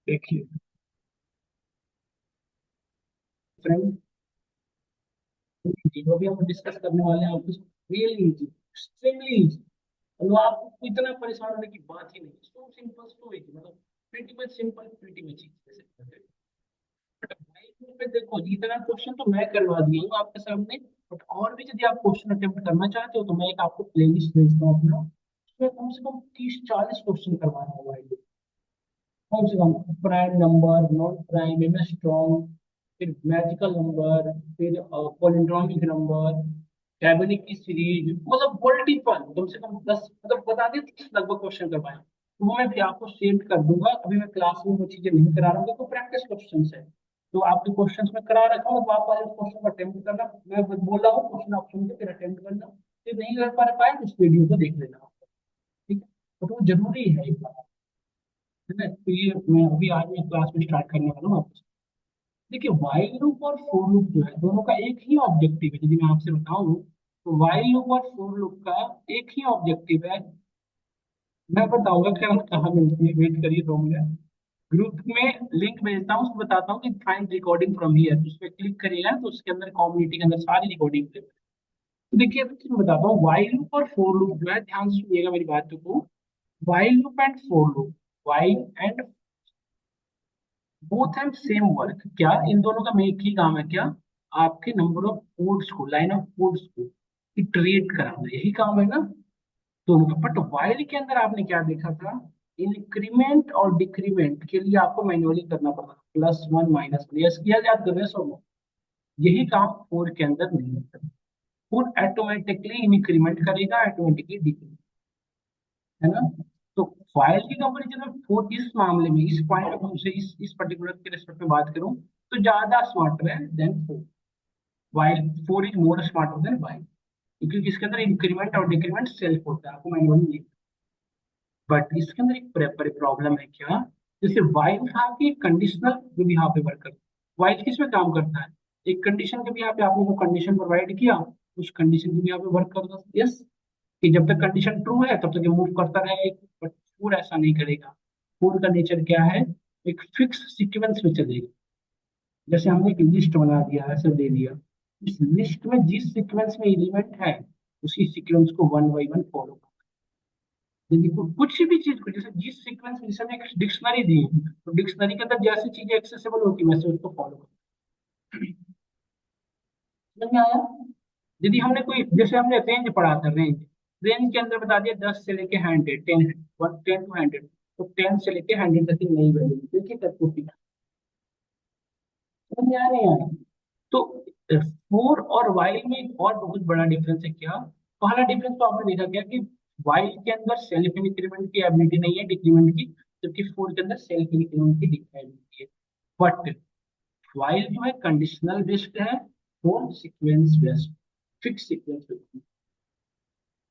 देखिए फ्रेंड, जो भी हम डिस्कस करने वाले हैं आपको रियली इजी, एक्सट्रीमली इजी। मतलब आपको इतना परेशान होने की बात ही नहीं, सो सिंपल सो इजी, मतलब pretty much simple, pretty much easy. But भाई पे देखो, इतना क्वेश्चन तो मैं करवा दिया हूँ आपके सामने। बट और भी यदि आप क्वेश्चन अटेम्प्ट करना चाहते हो तो मैं एक आपको प्लेलिस्ट भेजता हूँ अपना, उसमें कम से कम 30-40 क्वेश्चन करवाना होगा। कम से कम prime number, non prime, Armstrong, फिर मैजिकल नंबर, फिर पॉलिंड्रोमिक नंबर, टैबेनिक की सीरीज, मतलब मल्टीपल, कम से कम 10, मतलब बता दें 30 लगभग क्वेश्चन करवाए। तो वो मैं भी आपको सेंड कर दूंगा। अभी मैं क्लास में वो चीजें नहीं करा रहा हूँ, तो प्रैक्टिस क्वेश्चन है। तो आपके क्वेश्चंस में करा रखा हूँ, तो आप वाले क्वेश्चन को अटेम्प्ट करना। मैं बोल रहा हूँ क्वेश्चन आप सुन के फिर अटेम्प्ट करना, फिर नहीं कर पा पाए तो उस वीडियो को देख लेना। ठीक है, तो वो जरूरी है एक बार, है ना। तो ये मैं अभी आज मैं क्लास में स्टार्ट करने वाला हूँ आपसे। देखिए वाइल लूप और फोर लूप जो है, दोनों का एक ही ऑब्जेक्टिव है। यदि मैं आपसे बताऊं तो वाइल लूप और फोर लूप का एक ही ऑब्जेक्टिव है। मैं बताऊंगा क्या कहाँ मिलती है, वेट करिए 2 मिनट। ग्रुप में लिंक भेजता हूँ, उसमें बताता हूँ कि फाइंड रिकॉर्डिंग फ्रॉम हियर, उस पर क्लिक करिएगा तो उसके अंदर कम्युनिटी के अंदर सारी रिकॉर्डिंग। तो देखिए अभी मैं बताता हूँ वाइल लूप और फोर लूप जो है, ध्यान से सुनिएगा मेरी बात को। While loop and for loop, while and both have same work. क्या इन दोनों का में एक ही काम है क्या? आपके नंबर ऑफ कोड्स को, लाइन ऑफ कोड्स को इटरेट कराना, यही काम है ना दोनों का। बट वाइल के अंदर आपने क्या देखा था? इंक्रीमेंट और डिक्रीमेंट के लिए आपको मैन्युअली करना पड़ता, +1 -1, यस किया जाता है सब। यही काम फोर के अंदर नहीं है। फोर ऑटोमेटिकली इंक्रीमेंट करेगा, ऑटोमेटिकली डिक्रीमेंट, है ना। तो फाइल की कंपैरिजन में फोर इस मामले में, इस पॉइंट ऑफ व्यू से, इस पर्टिकुलर के रिस्पेक्ट में बात करूं तो ज्यादा स्मार्टर है than for. While for is more smarter than while, क्योंकि इसके अंदर इंक्रीमेंट और डिक्रीमेंट सेल्फ होता है, आपको मैनुअली नहीं। बट इसके अंदर एक प्रॉब्लम है क्या? जैसे वाइल था कि कंडीशनल जो भी यहाँ पे वर्क करता है, वाइल किस में काम करता है? एक कंडीशन के भी यहाँ पे आपने वो कंडीशन प्रोवाइड किया, उस कंडीशन की भी यहाँ पे वर्क करता है, यस। कि जब तक कंडीशन ट्रू है तब तक ये मूव करता रहेगा। बट फूड ऐसा नहीं करेगा। फूड का नेचर क्या है? एक फिक्स सीक्वेंस में चलेगा। जैसे हमने एक लिस्ट बना दिया, ऐसे दे दिया, इस लिस्ट में जिस सीक्वेंस में एलिमेंट है उसी सीक्वेंस को वन बाई वन फॉलो। यदि कुछ भी चीज को, जैसे जिस सीक्वेंस में, जैसे हमने एक डिक्शनरी दी है, तो डिक्शनरी के अंदर जैसी चीजें एक्सेसिबल होती है वैसे उसको फॉलो करो। समझ में आया? यदि हमने कोई, जैसे हमने रेंज पढ़ा था, रेंज, रेंज के अंदर बता दिया 10 से लेके 100, 10 है, 10 to 100, तो 10 से लेके 100 तक की नई वैल्यू देखिए तक को फिर समझ में आ रहे हैं। तो फोर और वाइल में एक और बहुत बड़ा डिफरेंस है क्या? पहला डिफरेंस तो आपने देखा क्या कि वाइल के अंदर सेल्फ इंक्रीमेंट की एबिलिटी नहीं है, डिक्रीमेंट की, जबकि फोर के अंदर सेल्फ इंक्रीमेंट की एबिलिटी है। बट वाइल जो है कंडीशनल बेस्ड है, four sequence based, fix sequence based.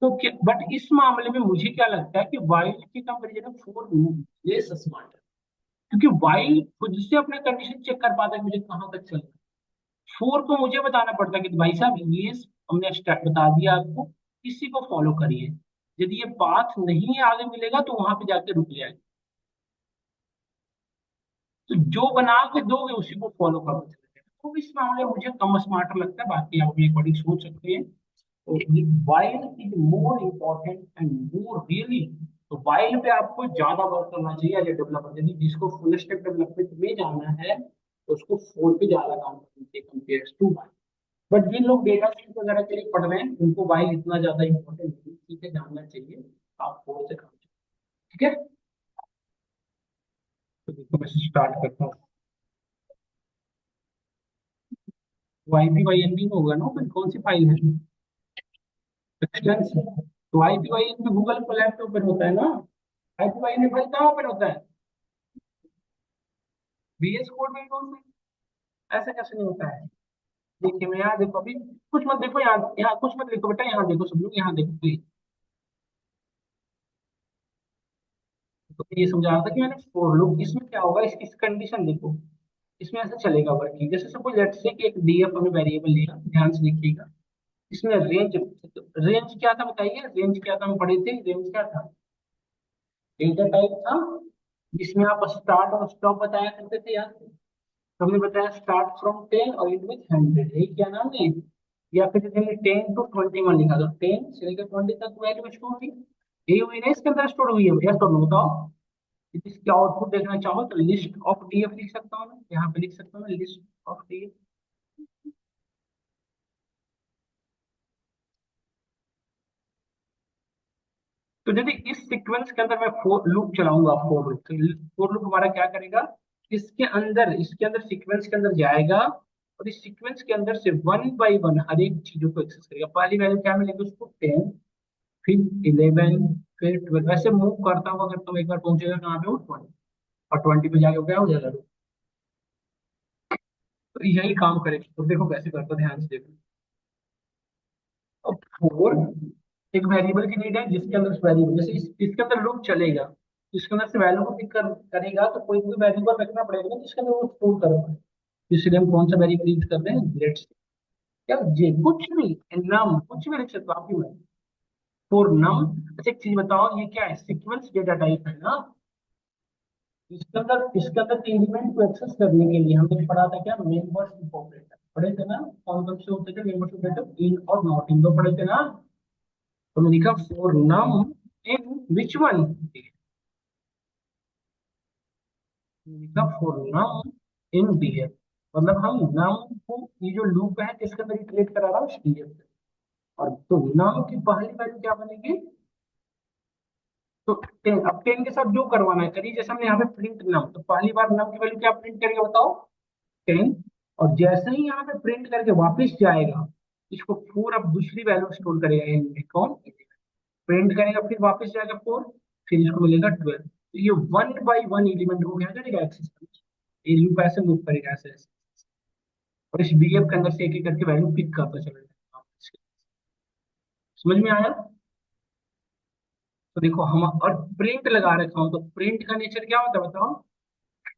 तो क्या, बट इस मामले में मुझे क्या लगता है कि वाइल के कंपेरिजन में फोर लेस स्मार्ट है, क्योंकि वाइल खुद से अपने कंडीशन चेक कर पाता है मुझे कहाँ तक चलना है। फोर को मुझे बताना पड़ता है कि भाई साहब ये हमने स्टेप बता दिया आपको, इसी को फॉलो करिए। यदि ये पाथ नहीं आगे मिलेगा तो वहां पे जाके रुक जाए। तो जो बना के दोगे उसी को फॉलो करते चले जाएगा। तो इस मामले में मुझे कम स्मार्टर लगता है, बाकी आप अपने अकॉर्डिंग सोच सकते हैं। तो while is more important and more really. तो वाइल पे आपको ज्यादा वर्क करना चाहिए एज ए डेवलपर। यदि जिसको फुल स्टैक डेवलपमेंट में जाना है तो उसको फोर पे ज्यादा काम करना चाहिए कंपेयर टू वाइल। बट जिन लोग डेटा साइंस वगैरह के लिए पढ़ रहे हैं उनको वाइल इतना ज्यादा इंपॉर्टेंट नहीं, ठीक है, जानना चाहिए। आप फोर से काम करिए, ठीक है। तो देखो मैं स्टार्ट करता हूँ। YPYN में होगा ना, फिर कौन सी फाइल है? एक्सटेंस। तो YPYN में गूगल कोलैब पे ओपन होता है ना। YPYN फाइल कहाँ ओपन होता है? VS कोड में कौन सा? ऐसा कैसे नहीं होता है? देखिए मैं यहाँ देखो, अभी कुछ मत देखो, यहाँ यहाँ कुछ मत लिखो बेटा, यहाँ देखो सब लोग, यहाँ देखो प्लीज। तो ये समझा रहा था कि मैंने फोर लूप, इसमें क्या होगा, इस कंडीशन देखो, इसमें ऐसा चलेगा वर्किंग। जैसे सपोज लेट्स से कि एक DF हमें वेरिएबल लिया, ध्यान से देखिएगा। इसमें रेंज, रेंज क्या था बताइए, रेंज क्या था हम पढ़े थे, रेंज क्या था, डेटा टाइप था जिसमें आप स्टार्ट और स्टॉप बताया करते थे यार। तो हमने बताया स्टार्ट फ्रॉम 10 और एंड विथ 100, यही क्या नाम है। या फिर जैसे हमने 10 to 21 लिखा, तो 10 से लेकर 20 तक वैल्यू स्टोर हुई, यही हुई ना इसके अंदर स्टोर हुई है भैया, तो बताओ। यदि इसके आउटपुट देखना चाहो तो लिस्ट ऑफ डीएफ लिख सकता हूँ मैं, यहाँ पे लिख सकता हूँ लिस्ट ऑफ डीएफ। तो यदि इस सीक्वेंस के अंदर मैं फोर लूप चलाऊंगा, फोर लूप, तो फोर लूप हमारा क्या करेगा, इसके अंदर सीक्वेंस के अंदर जाएगा और इस सीक्वेंस के अंदर से वन बाय वन हर एक चीजों को एक्सेस करेगा। पहली वैल्यू क्या मिलेगी उसको, 10, फिर 11, फिर 12, ऐसे मूव करता हुआ एक बार पहुंचेगा कहाँ पे, वो 20, और 20 पे जाके क्या हो जाएगा। तो यही काम करेगा, तो देखो कैसे करता है, ध्यान से देखो। अब फोर एक वेरिएबल की नीड है जिसके अंदर वेरिएबल, जैसे इसके अंदर लूप चलेगा, इसके अंदर से वैल्यू को पिक करेगा, तो कोई भी वेरिएबल रखना पड़ेगा ना जिसके अंदर वो स्टोर कर पाए। इसलिए हम कौन सा वेरिएबल यूज कर रहे हैं, लेट्स क्या जे, कुछ भी, नाम कुछ भी लिख सकते हो आपकी मर्जी, फॉर नम। अच्छा एक चीज बताओ, ये क्या है, सीक्वेंस डेटा टाइप है ना। इसके अंदर एलिमेंट को एक्सेस करने के लिए हमने पढ़ा था क्या, मेंबर्स ऑपरेटर पढ़े थे ना, कौन कौन से होते थे मेंबर्स ऑपरेटर, इन और नॉट, इन दो पढ़े थे ना। तो मैंने लिखा for num in which one, लिखा फॉर नम इन डीएफ, मतलब हम नम को, ये जो लूप है किसके अंदर क्रिएट करा रहा हूँ, डीएफ। और तो नम की पहली वैल्यू क्या बनेगी, तो 10, अब 10 के साथ जो करवाना है करिए, जैसे हमने यहाँ पे प्रिंट नम, तो पहली बार नम की वैल्यू क्या प्रिंट करेगा बताओ, 10। और जैसे ही यहाँ पे प्रिंट करके वापस जाएगा, इसको 4 अब दूसरी वैल्यू स्टोर करेगा इनमें, कौन, प्रिंट करेगा, फिर वापस जाएगा 4, फिर इसको मिलेगा 12। तो ये वन बाई वन एलिमेंट को क्या करेगा, एक्सेस करेगा, ये लूप ऐसे मूव करेगा ऐसे ऐसे, और इस डीएफ के अंदर से एक एक करके वैल्यू पिक करता चलेगा। समझ में आया। तो देखो हम और प्रिंट लगा रखा हूँ, तो प्रिंट का नेचर क्या होता है बताओ,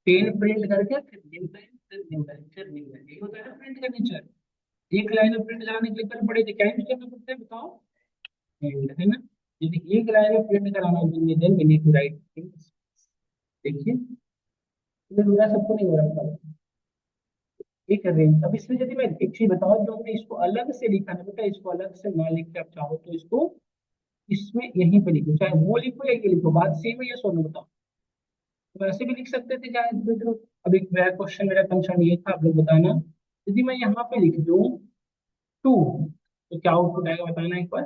10 प्रिंट करके फिर न्यू लाइन, फिर न्यू लाइन, फिर न्यू लाइन, ये होता है ना प्रिंट का नेचर। एक लाइन में प्रिंट कराने के लिए करना पड़े तो क्या यूज करना पड़ता है बताओ, एंड, है ना। यदि एक लाइन में प्रिंट कराना है then we need to write, देखिए ये मेरा सबको नहीं हो रहा था। एक रेंज, अब इसमें यदि मैं एक चीज बताऊं, जो हमने इसको अलग से लिखा है बेटा, इसको अलग से ना लिख के आप चाहो तो इसको इसमें यहीं पे लिखो, चाहे वो लिखो या ये लिखो, बात सेम है, ये सोनो बताओ। तो वैसे भी लिख सकते थे चाहे बेटा। अब एक मेरा क्वेश्चन, मेरा कंसर्न ये था, आप लोग बताना, यदि मैं यहाँ पे लिख दूं 2, तो क्या आउटपुट आएगा बताना एक बार।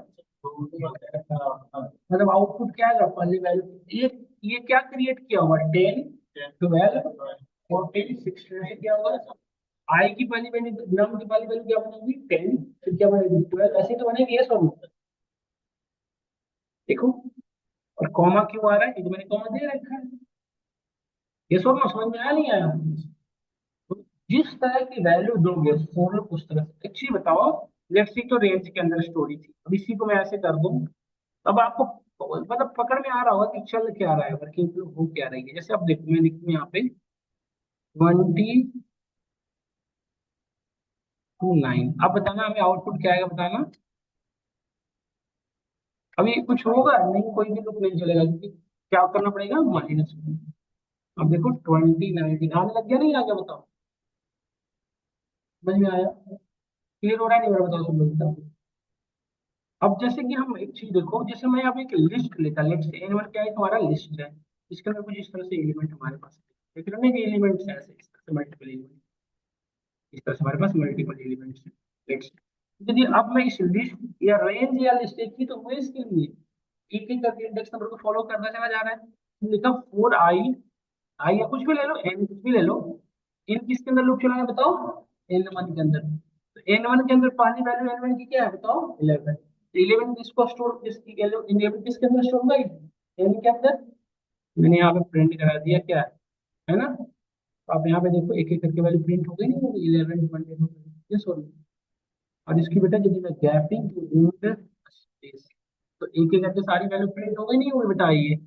मतलब आउटपुट क्या आएगा, पहली वैल्यू, ये क्या क्रिएट किया होगा, 10, 12, 14, 16 से क्या होगा, आई की पहली वैल्यू, नम की पहली वैल्यू क्या बनेगी, 10, फिर क्या बनेगी 12, ऐसे तो बनेगी, ये सब देखो। और कॉमा क्यों आ रहा है, क्योंकि मैंने कॉमा दे रखा है, ये सब ना समझ में आया नहीं आया। तो जिस तरह की वैल्यू दोगे फोर उस तरह से, अच्छी बताओ। लेट्स सी, तो रेंज के अंदर स्टोरी थी, अब इसी को मैं ऐसे कर दूं, अब आपको मतलब पकड़ में आ रहा होगा कि चल क्या रहा है, वर्किंग फ्लो हो क्या रही है। जैसे अब देखो मैं लिखूं यहाँ पे 20 to 9, अब बताना हमें आउटपुट क्या आएगा बताना। अभी कुछ होगा नहीं, कोई भी लूप नहीं चलेगा, क्योंकि क्या करना पड़ेगा, माइनस। अब देखो 20, 19 आने लग गया, नहीं आ गया बताओ, समझ में आया, क्लियर हो रहा है नहीं हो रहा बताओ सब लोग बताओ। अब जैसे कि हम एक चीज देखो, जैसे मैं यहाँ पे एक लिस्ट लेता, लेट्स से एनिमल क्या है, हमारा लिस्ट है, इसके अंदर कुछ इस तरह से एलिमेंट हमारे पास है, देख रहे हो ना एलिमेंट्स है ऐसे, इस तरह से मल्टीपल एलिमेंट, इस तरह से हमारे पास मल्टीपल एलिमेंट्स है। लेट्स, यदि अब मैं इस लिस्ट या रेंज या लिस्ट एक ही तो हुए इसके लिए, एक एक करके इंडेक्स नंबर को फॉलो करना चला जा रहा है। लिखा 4i, आई या कुछ भी ले लो, एन कुछ भी ले लो, इन किसके अंदर लूप चलाना है बताओ, N1 के अंदर। तो N1 के अंदर पहली वैल्यू N1 की क्या है बताओ, 11। 11 किसको स्टोर, किसकी वैल्यू 11 किसके अंदर स्टोर होगा, N के अंदर। मैंने यहाँ पे प्रिंट करा दिया क्या है ना। तो आप यहाँ पे देखो एक एक करके वैल्यू प्रिंट हो गई, नहीं होगी, 11, 20 हो गई, ये सॉरी। और इसकी बेटा यदि मैं गैपिंग स्पेस, तो एक एक करके सारी वैल्यू प्रिंट हो गई, नहीं होगी बेटा, ये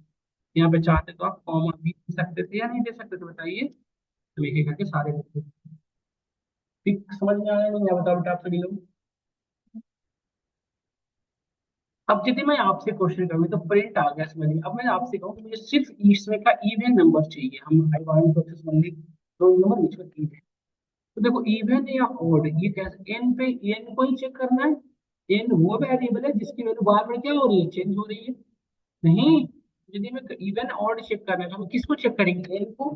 यहाँ पे चाहते तो आप कॉमा भी दे सकते थे या नहीं दे सकते थे बताइए। तो एक एक करके सारे ठीक समझ में आया नहीं, या बताओ बेटा आप सभी लोग। अब यदि मैं आपसे क्वेश्चन करूँ तो प्रिंट आ गया समझ में, अब मैं आपसे कहूँ कि मुझे सिर्फ इसमें का इवन नंबर चाहिए, हम I want to access only दो नंबर विच वर इवन। तो देखो इवन या ऑड ये कैसे, एन पे एन को ही चेक करना है। एन वो वेरिएबल है जिसकी वैल्यू बार बार क्या हो रही है, चेंज हो रही है। नहीं, यदि मैं इवन ऑड चेक करना है तो हम किसको चेक करेंगे, एन को।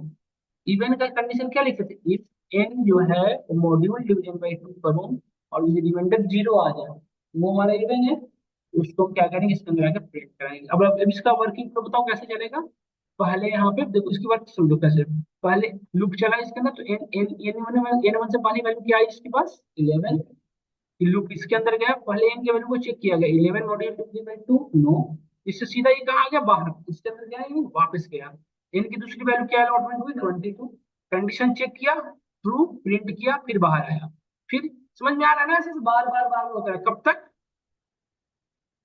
इवन का कंडीशन क्या लिख सकते हैं, इफ एन जो है मॉड्यूल डिवीजन बाई टू करूं और मुझे रिमाइंडर जीरो आ जाए, वो हमारा इवन है। उसको हम क्या करेंगे, इसके अंदर आकर प्रिंट कराएंगे। अब इसका वर्किंग तो बताओ कैसे चलेगा। पहले यहाँ पे देखो इसकी वर्क समझो कैसे। पहले लूप चला इसके अंदर, तो एन एन एन वन से पहली वैल्यू क्या आई इसके पास, 11। लूप इसके अंदर गया, पहले एन की वैल्यू को चेक किया गया, 11 module divided by two, no. इससे सीधा ये कहाँ आ गया, बाहर, इसके अंदर गया, ये वापस गया। एन की दूसरी वैल्यू क्या अलॉटमेंट हुई, 22। कंडीशन चेक किया, ट्रू प्रिंट किया, फिर बाहर आया। फिर समझ में आ रहा है ना, ऐसे बार बार बार होता है, कब तक,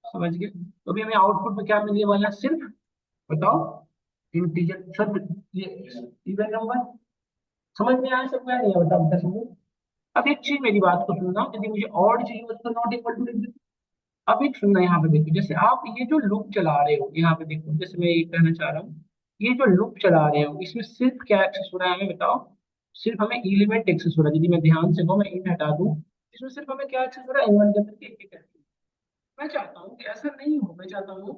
समझ गए। तो अभी हमें आउटपुट में क्या मिलने वाला है, सिर्फ बताओ, इंटीजर सब, ये इवन नंबर। समझ में आया सबको या नहीं है, बताओ बता समझो। अब एक चीज मेरी बात को सुनना, यदि मुझे और चाहिए तो नॉट इक्वल टू। अब एक सुनना, यहाँ पे देखो, जैसे आप ये जो लूप चला रहे हो, यहाँ पे देखो, जैसे मैं ये कहना चाह रहा हूँ, ये जो लूप चला रहे हो इसमें सिर्फ क्या एक्सेस हो रहा है हमें बताओ। सिर्फ हमें एलिमेंट एक्सेस हो रहा है, यदि मैं ध्यान से कहूँ, मैं इन हटा दूं, इसमें सिर्फ हमें क्या एक्सेस हो रहा है, एन वन के अंदर के एक एक। मैं चाहता हूँ कि ऐसा नहीं हो, मैं चाहता हूँ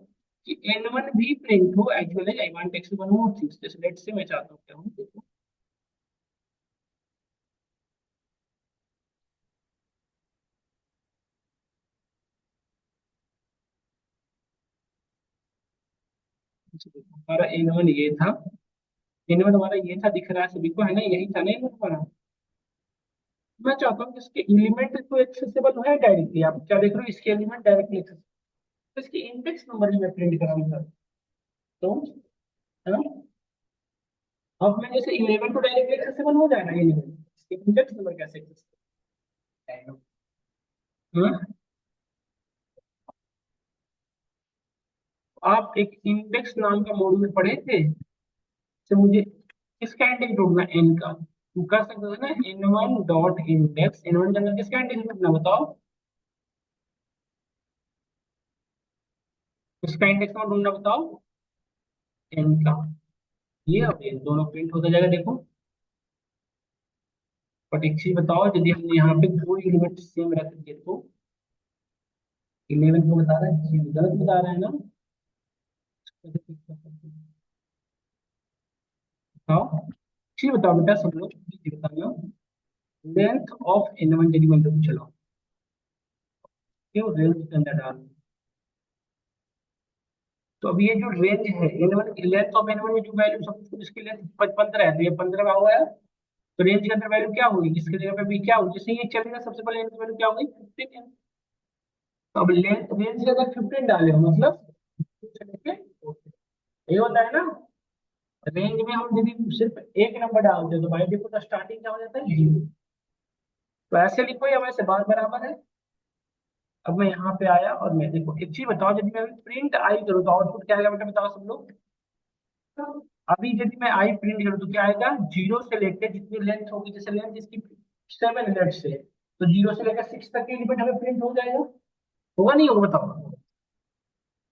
कि एन वन भी प्रिंट हो as well as I want access one more things. जैसे लेट्स से मैं चाहता हूँ क्या हूँ, देखो हमारा एन वन ये था, एन वन हमारा ये था, दिख रहा है सभी को, है ना, यही था ना एन वन हमारा। मैं चाहता हूँ कि इसके एलिमेंट तो एक्सेसिबल है डायरेक्टली, आप क्या देख रहे हो, इसके एलिमेंट डायरेक्टली एक्सेसिबल, तो इसके इंडेक्स नंबर भी मैं प्रिंट कराऊंगा। तो है ना, अब मैं जैसे 11 तो डायरेक्टली एक्सेसिबल हो जाएगा एलिमेंट, इसके इंडेक्स नंबर कैसे एक्सेसिबल। हाँ, आप एक इंडेक्स नाम का मॉड्यूल पढ़े थे, तो मुझे किसका इंडेक्स ढूंढना, एन का, तुम कर सकते हो ना, N one dot index, N one के अंदर किसका इंडेक्स ढूंढना बताओ, किसका इंडेक्स नंबर ढूंढना बताओ, एन का। ये अब ये दोनों प्रिंट होता जाएगा देखो। बट एक चीज बताओ, यदि हमने यहाँ पे दो एलिमेंट सेम रख दिए तो 11 को बता रहा है, ये गलत बता रहा है ना। बताओ, चीज बताओ बेटा, सब लोग ये बताना, लेंथ ऑफ एन वन यदि मैं लूप चलाऊं, क्यों रेंज के अंदर डाल, तो अब ये जो रेंज है N one, length of N one में जो वैल्यू सब कुछ, इसकी लेंथ 15 है, तो ये 15 हुआ है। तो रेंज के अंदर वैल्यू क्या होगी, इसके जगह पे भी क्या होगी, जैसे ये चलेगा सबसे पहले इनकी वैल्यू क्या होगी, 15। तो अब लेंथ रेंज के अंदर 15 डाले हो मतलब ये होता है ना। रेंज में हम यदि सिर्फ एक नंबर डालते हैं तो भाई देखो तो स्टार्टिंग क्या हो जाता है, जीरो। तो ऐसे लिखो या वैसे बार बराबर है। अब मैं यहाँ पे आया और मैं देखो एक चीज बताओ, यदि मैं प्रिंट आई करूँ तो आउटपुट क्या आएगा बेटा, बताओ सब लोग। अभी यदि मैं आई प्रिंट करूँ तो क्या आएगा, जीरो से लेकर जितनी लेंथ होगी, जैसे लेंथ इसकी 7 लेट से, तो जीरो से लेकर 6 तक के एलिमेंट हमें प्रिंट हो जाएगा, होगा नहीं होगा बताओ।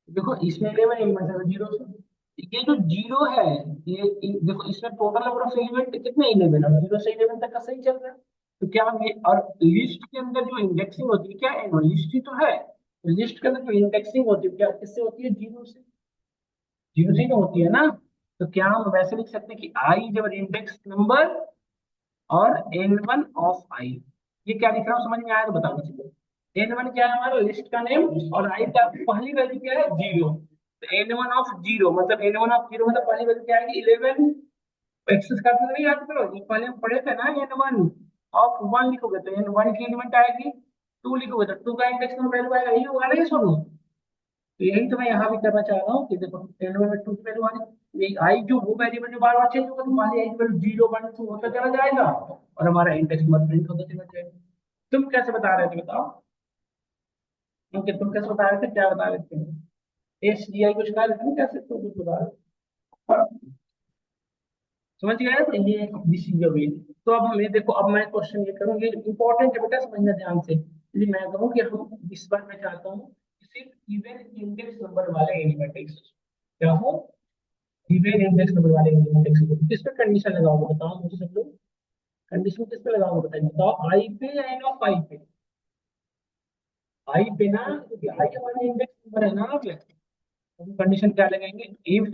देखो इसमें 11 एलिमेंट है, जीरो से ये जो जीरो है, देखो इसमें टोटल नंबर ऑफ एलिमेंट कितने, 11 है, जीरो से 11 तक का सही चल रहा है। तो क्या हम ये, और लिस्ट के अंदर जो इंडेक्सिंग होती है क्या है, लिस्ट ही तो है, लिस्ट के अंदर जो इंडेक्सिंग होती है क्या किससे होती है, जीरो से, जीरो से ही तो होती है ना। तो क्या हम वैसे लिख सकते हैं कि आई जब इंडेक्स नंबर और एन वन ऑफ आई, ये क्या लिख रहा हूँ समझ में आया तो बताओ मुझे। एन वन क्या है हमारा लिस्ट का नेम, और आई का पहली वैल्यू क्या है, जीरो। तो एन वन ऑफ जीरो मतलब, एन वन ऑफ जीरो मतलब पहली वैल्यू क्या आएगी, 11। एक्सेस करते नहीं याद करो, ये पहले हम पढ़े थे ना, एन वन ऑफ वन लिखोगे तो एन वन की एलिमेंट आएगी, टू लिखोगे तो टू का इंडेक्स नंबर वैल्यू आएगा, यही होगा ना ये सब। तो यही तो मैं यहाँ भी करना चाह रहा हूँ कि देखो टेन में टू की वैल्यू आनी, ये आई जो वो वेरिएबल जो बार बार चेंज होगा, तो मान ली आई की वैल्यू जीरो वन टू होता चला जाएगा, और हमारा इंडेक्स नंबर प्रिंट होता चला जाएगा। तुम कैसे बता रहे थे बताओ, क्योंकि तुम कैसे बता रहे थे, क्या बता रहे थे, एस डी आई कुछ कहा रहे थे ना, कैसे तुम कुछ बता रहे थे। और समझ गए तो ये दिस इज वे। तो अब हमें देखो, अब मैं क्वेश्चन ये करूँ, ये इंपॉर्टेंट है बेटा, समझना ध्यान से। यदि मैं कहूँ कि हम इस बार मैं चाहता हूँ इवन इंडेक्स नंबर वाले एलिमेंट क्या हो, इवन इंडेक्स नंबर वाले एलिमेंट किस पे कंडीशन लगाओगे बताओ मुझे सब लोग, कंडीशन किस पे लगाओगे बताइए, बताओ आई पे या एन ऑफ आई पे, आई पे ना, क्योंकि आई हमारा इंडेक्स नंबर है ना, अब कंडीशन क्या लगाएंगे, if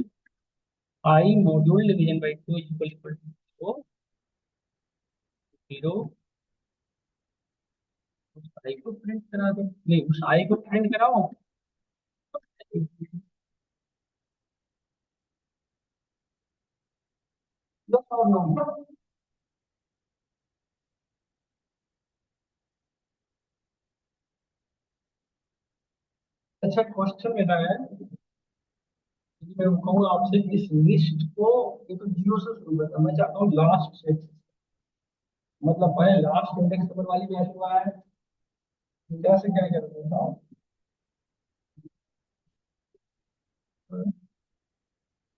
I module division by 2 equal to 0, उस आई को प्रिंट करा दो, नहीं उस आई को प्रिंट कराओ। दो और नो, अच्छा क्वेश्चन मेरा है, मैं कहूँगा आपसे इस लिस्ट को एक जीरो से शुरू करता, मैं चाहता हूँ लास्ट से, मतलब पहले लास्ट इंडेक्स नंबर वाली वैल्यू आए, कैसे क्या करोगे बताओ।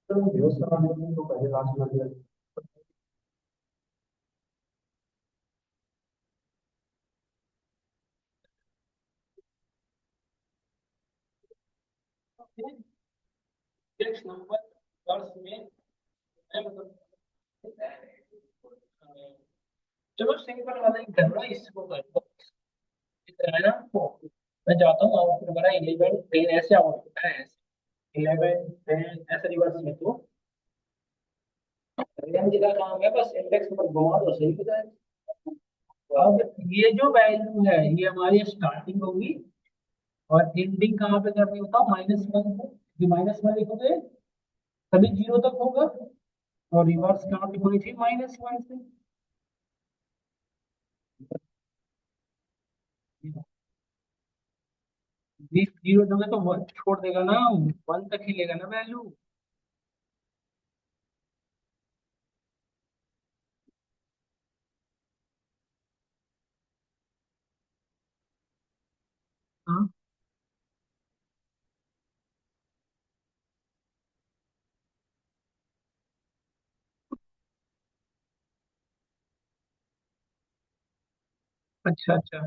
तो जीरो से बनाने को पहले लास्ट में दिया, इंडेक्स नंबर वर्ष में, मैं मतलब चलो सिंपल वाला ही करना, इसको कर दो, है ना, मैं चाहता हूँ आउटपुट हमारा 11 10 ऐसे आउटपुट है, ऐसे 11 10 ऐसे रिवर्स में, तो रेंज का काम है बस इंडेक्स नंबर घुमा दो सही हो जाएगा। अब ये जो वैल्यू है ये हमारी स्टार्टिंग होगी, और एंडिंग कहाँ पे करनी बताओ, -1 पे, जो -1 लिखोगे तभी जीरो तक होगा, और रिवर्स कहाँ पे होनी चाहिए, -1 से। बीस जीरो दोगे तो वन छोड़ देगा ना, 1 तक ही लेगा ना वैल्यू। हाँ, अच्छा अच्छा,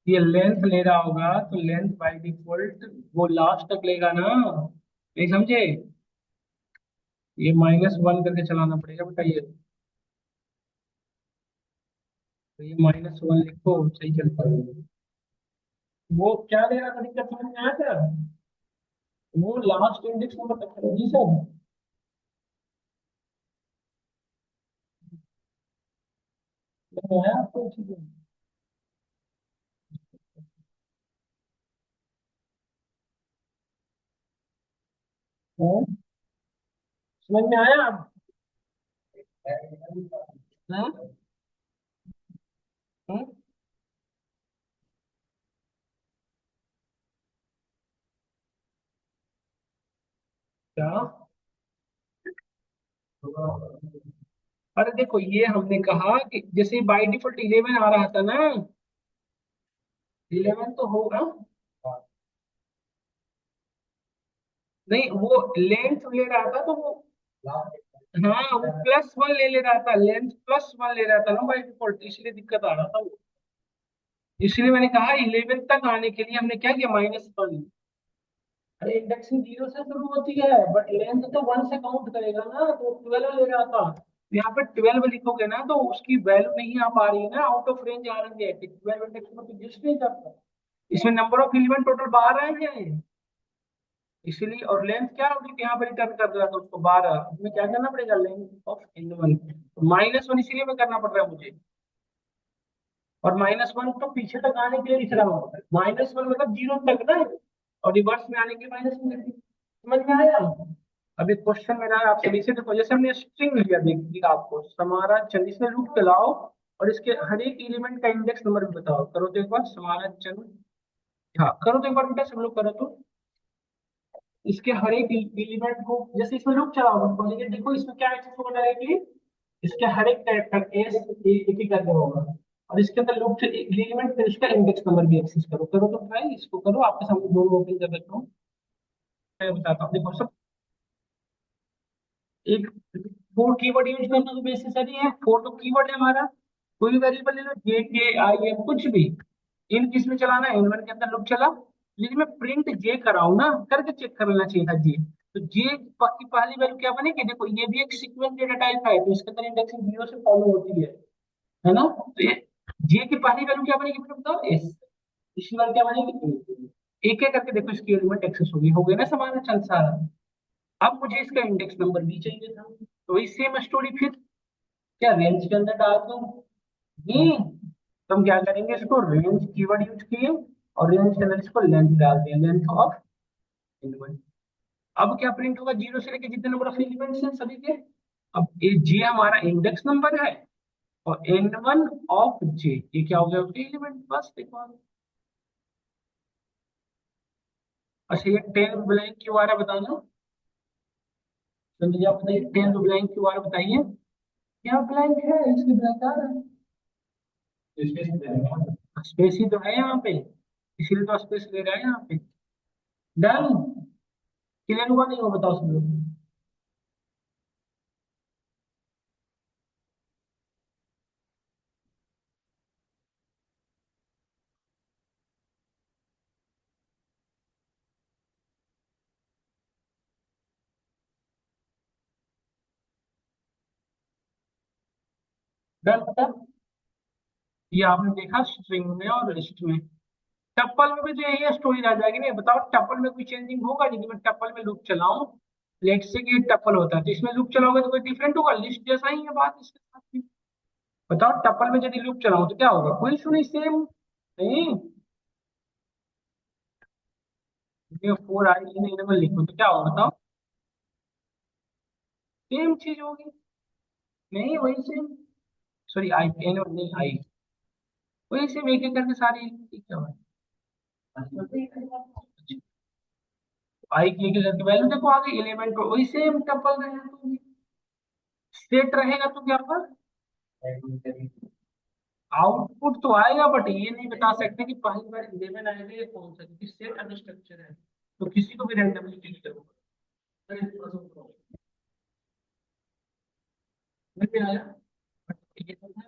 ये लेंथ ले रहा होगा तो लेंथ बाय डिफॉल्ट वो लास्ट तक लेगा ना, नहीं समझे, ये -1 करके चलाना पड़ेगा बेटा ये, तो ये -1 लिखो सही चलता है। वो क्या ले रहा था, दिक्कत समझ में आया क्या, वो लास्ट इंडेक्स नंबर तक है जी सर। तो है आपको चीजें, हाँ, समझ में आया आप, हाँ, हाँ, क्या, अरे देखो ये हमने कहा कि जैसे बाई डिफॉल्ट 11 आ रहा था ना, 11 तो होगा, नहीं वो लेंथ ले रहा था तो वो, हाँ वो +1 ले रहा था, लेंथ +1 ले रहा था ना बाई डिफॉल्ट, इसलिए दिक्कत आ रहा था वो, इसलिए मैंने कहा 11 तक आने के लिए हमने क्या किया, -1। अरे इंडेक्सिंग जीरो से शुरू होती है बट लेंथ तो 1 से काउंट करेगा ना, तो 12 ले रहा था, यहाँ पे 12 लिखोगे ना तो उसकी वैल्यू नहीं आ पा रही है ना, आउट ऑफ रेंज आ रही है, 12 इंडेक्स में तो एग्जिस्ट नहीं करता, इसमें नंबर ऑफ एलिमेंट टोटल 12 है, इसीलिए, और लेंथ क्या होगी यहाँ पर रिटर्न कर रहा था उसको 12, इसमें क्या करना पड़ेगा, लेंथ ऑफ एलिमेंट, -1 इसीलिए में करना पड़ रहा है मुझे, और -1 तो पीछे तक आने के लिए लिख रहा हूँ, -1 मतलब जीरो तक ना, और रिवर्स में आने के -1, समझ में आया। अब एक क्वेश्चन मेरा है आपसे, इसे देखो, जैसे हमने स्ट्रिंग लिया, देखिए आपको समारा चंद, इसमें लूप चलाओ और इसके हर एक एलिमेंट का इंडेक्स नंबर भी बताओ, करो तो एक बार समारा चंद, हाँ करो तो एक बार बेटा सब लोग करो तो, इसके हर एक एलिमेंट को, जैसे इसमें लूप चलाओ तो लेकिन देखो इसमें क्या एक्सेस होगा डायरेक्टली, इसके हर एक कैरेक्टर एस एक एक ही करके होगा, और इसके अंदर लूप से एलिमेंट फिर इसका इंडेक्स नंबर भी एक्सेस करो, करो तो ट्राई इसको करो, आपके सामने दोनों ओपन कर देता हूँ, मैं बताता हूँ, देखो सब, एक फोर कीवर्ड यूज करना तो बेसिकली है, फोर तो कीवर्ड है हमारा, कोई वेरिएबल ले लो, जे के आई एम कुछ भी, इन किस में चलाना है, इनवन के अंदर लूप चला, यदि मैं प्रिंट जे कराऊं ना, करके चेक कर लेना चाहिए था जे। तो जे की पहली वैल्यू क्या बनेगी, देखो ये भी एक सीक्वेंस डेटा टाइप है, तो इसके अंदर इंडेक्सिंग 0 से फॉलो होती है ना। तो ये जे की पहली वैल्यू क्या बनेगी, फिर बताओ एस। इसकी वैल्यू क्या बनेगी, एक एक करके देखो इसकी एलिमेंट एक्सेस होगी, हो गया ना समान चल सारा। अब मुझे इसका इंडेक्स नंबर भी चाहिए था, तो वही सेम स्टोरी फिर, क्या रेंज के अंदर डाल दूं, नहीं, तो हम क्या करेंगे, इसको रेंज कीवर्ड यूज किए और रेंज के अंदर इसको लेंथ डाल दिया, लेंथ ऑफ एलिमेंट। अब क्या प्रिंट होगा, जीरो से लेके जितने नंबर ऑफ एलिमेंट्स हैं सभी के। अब ये जे हमारा इंडेक्स नंबर है, और n1 ऑफ जे ये क्या हो गया, उसके एलिमेंट, बस देखो अच्छा ये 10 ब्लैंक क्यों आ रहा है बताना, संजय आप बताइए 10 ब्लैंक क्यों आ रहा है बताइए। क्या ब्लैंक है, इसलिए ब्लैंक आ रहा है, स्पेस ही तो है यहाँ पे, इसीलिए तो स्पेस ले रहा है यहाँ पे। डन, क्लियर हुआ नहीं हुआ बताओ सब लोग। डन पता, ये आपने देखा स्ट्रिंग में और लिस्ट में, टप्पल में भी तो यही स्टोरी रह जाएगी। नहीं बताओ टप्पल में कोई चेंजिंग होगा, यदि मैं टप्पल में लूप चलाऊं, लेट से कि टप्पल होता है तो इसमें लूप चलाओगे तो कोई डिफरेंट होगा, लिस्ट जैसा ही है बात इसके साथ भी। बताओ टप्पल में यदि लूप चलाऊं तो क्या होगा, कोई इशू नहीं, सेम नहीं। ये 4 आई इन एनिमल लिखो तो क्या होगा बताओ, सेम चीज होगी, नहीं वही सेम, सॉरी आई एनिमल नहीं आई, वही सेम एक एक करके सारी क्या होगा, आई की एक एक करके वैल्यू देखो आगे एलिमेंट वही सेम टप्पल रहेगा तो सेट रहेगा तो क्या होगा, आउटपुट तो आएगा, बट ये नहीं बता सकते कि पहली बार 11 आएगा या कौन सा, क्योंकि सेट अनस्ट्रक्चर है, तो किसी को भी रैंडमली क्लिक करूंगा। अरे थोड़ा सा ऊपर आओ। समझ में आया, बट ये तो है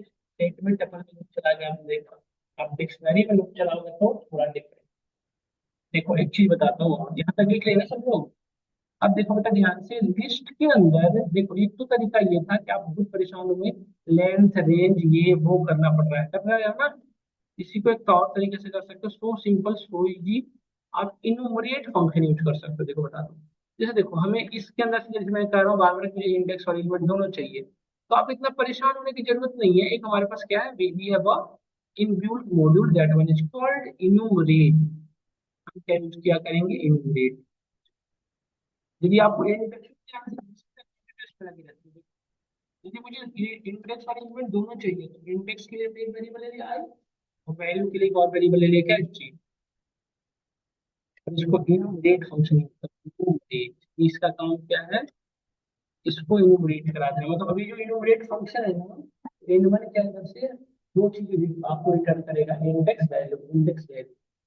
स्टेटमेंट अपन लूप चला गया, हमने देखा। अब डिक्शनरी में लूप चलाओगे तो थोड़ा डिफरेंट। देखो एक चीज बताता हूँ, यहाँ तक लिख लेना सब लोग। अब देखो बेटा ध्यान से, लिस्ट के अंदर देखो एक तो तरीका ये था कि आप बहुत परेशान हुए, लेंथ रेंज ये वो करना पड़ रहा है, कर रहा है ना। इसी को एक और तरीके से कर सकते हो, सो सिंपल सो इजी, आप इनुमरेट फंक्शन यूज कर सकते हो। देखो बता दो, जैसे देखो हमें इसके अंदर से, जैसे मैं कह रहा हूँ बार बार कि मुझे इंडेक्स और एलिमेंट दोनों चाहिए, तो आप इतना परेशान होने की जरूरत नहीं है। एक हमारे पास क्या है, we have a inbuilt module that one is called enumerate. हम क्या यूज किया करेंगे, इनुमरेट। यदि आपको इंडेक्स लगी रहती है, यदि मुझे इंडेक्स और एलिमेंट दोनों चाहिए, तो इंडेक्स के लिए एक वेरिएबल ले लिया आई, और वैल्यू के लिए एक और वेरिएबल ले लिया क्या, जी। इसको इनोमरेट फंक्शन इनोमरेट, इसका काम क्या है, इसको इनोमरेट करा देना। मतलब अभी जो इनोमरेट फंक्शन है ना, n1 के अंदर से दो चीजें भी आपको रिटर्न करेगा, इंडेक्स वैल्यू,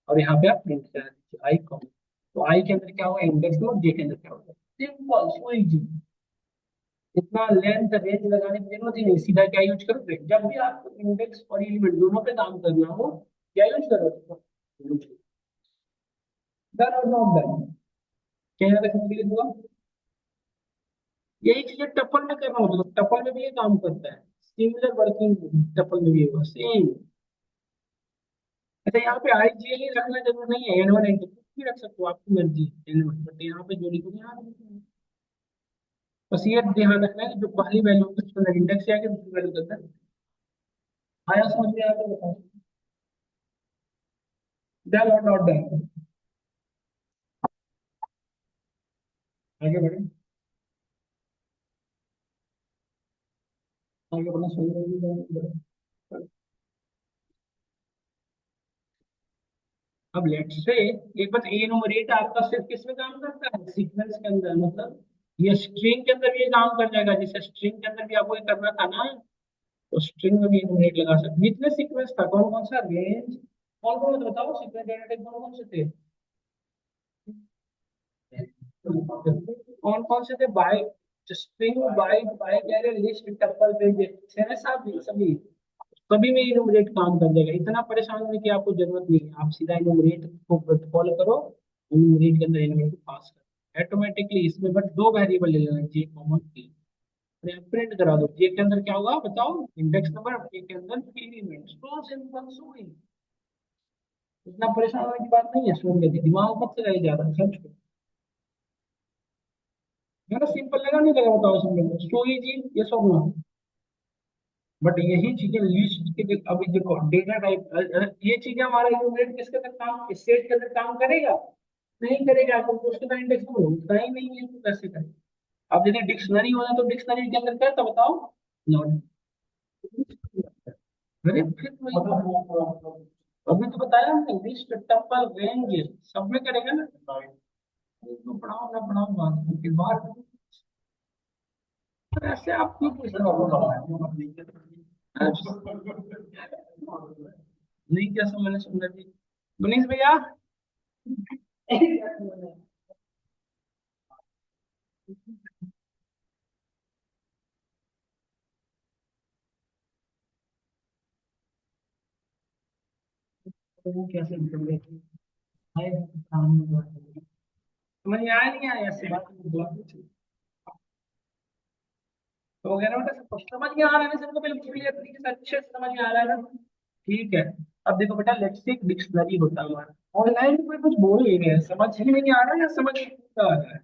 और यहाँ पे आप प्रिंट करा दीजिए आई कॉम। तो आई के अंदर क्या होगा इंडेक्स में, और जे के अंदर क्या होगा, सिंपल सो इजी। इतना लेंथ रेंज लगाने की जरूरत ही नहीं, सीधा क्या यूज करो, जब भी आपको इंडेक्स और एलिमेंट दोनों पे काम करना हो, क्या यूज करो, डन और नॉट डन, क्या याद रखने के लिए हुआ। यही चीजें टपल में कर रहा हूँ, तो टपल में भी ये काम करता है, सिमिलर वर्किंग टपल में भी होगा सेम। अच्छा यहाँ पे आई जी ही रखना जरूर नहीं है, एन वन एन टू भी रख सकते हो, आपकी मर्जी एन वन, बट यहाँ पे जोड़ी को ध्यान रखना है। बस ये ध्यान रखना है कि जो पहली वैल्यू है उसके अंदर इंडेक्स आएगा, दूसरी वैल्यू के अंदर आया, समझ में आया तो बताओ, डन और नॉट डन, आगे बढ़े, आगे बढ़ना शुरू करेंगे। अब लेट से एक बात, एनुमरेट आपका सिर्फ किस में काम करता है, सीक्वेंस के अंदर, मतलब ये स्ट्रिंग के अंदर भी ये काम कर जाएगा, जैसे स्ट्रिंग के अंदर भी आपको ये करना था ना, तो स्ट्रिंग में भी एनुमरेट लगा सकते। जितने सीक्वेंस था, कौन कौन सा रेंज, कौन कौन सा बताओ, सीक्वेंस डेटा टाइप कौन कौन से थे, कौन कौन से थे, byte string, byte byte array list tuple page, सभी सभी तभी में इनोमरेट काम कर देगा। इतना परेशान होने की आपको जरूरत नहीं है, आप सीधा इनोमरेट को कॉल करो, इनोमरेट के अंदर इनोमरेट को पास करो ऑटोमेटिकली। इसमें बट दो वेरिएबल ले लेना, जे कॉमन पी, प्रिंट करा दो। जे के अंदर क्या होगा बताओ, इंडेक्स नंबर, पी के अंदर element. So simple, so easy. इतना परेशान होने की बात नहीं है, सुन लेते दिमाग मत लगाइए ज्यादा, समझ को। मेरा सिंपल लगा नहीं लगा बताओ, समझ सो इजी, ये सब ना। बट यही चीजें लिस्ट के अभी देखो डेटा टाइप, ये चीजें हमारा यूनिट किसके अंदर काम, सेट के अंदर काम करेगा? नहीं करेगा, तो उसके अंदर इंडेक्स में होता ही नहीं है, तो कैसे करें? अब यदि डिक्शनरी होना तो डिक्शनरी के अंदर क्या था बताओ? नॉट। अरे फिर वही अभी तो बताया हमने, लिस्ट टपल रेंज सब में करेगा ना। तो पढ़ाओ ना पढ़ाओ बात के बाद, तो ऐसे आप क्यों पूछ रहे हो? नहीं क्या समझना सुंदर जी, मनीष भैया। तो कैसे निकल गए? आए काम में बात करेंगे। समझ में आया नहीं आया, ऐसी बात नहीं बोला कुछ। तो वगैरह बेटा सब समझ में आ रहा है ना सबको, बिल्कुल क्लियर तरीके से अच्छे से समझ में आ रहा है ना? ठीक है। अब देखो बेटा, लेक्सिक डिक्शनरी होता है हमारा। ऑनलाइन कोई कुछ बोल ही नहीं रहे, समझ ही नहीं आ रहा है या समझ नहीं आ रहा है?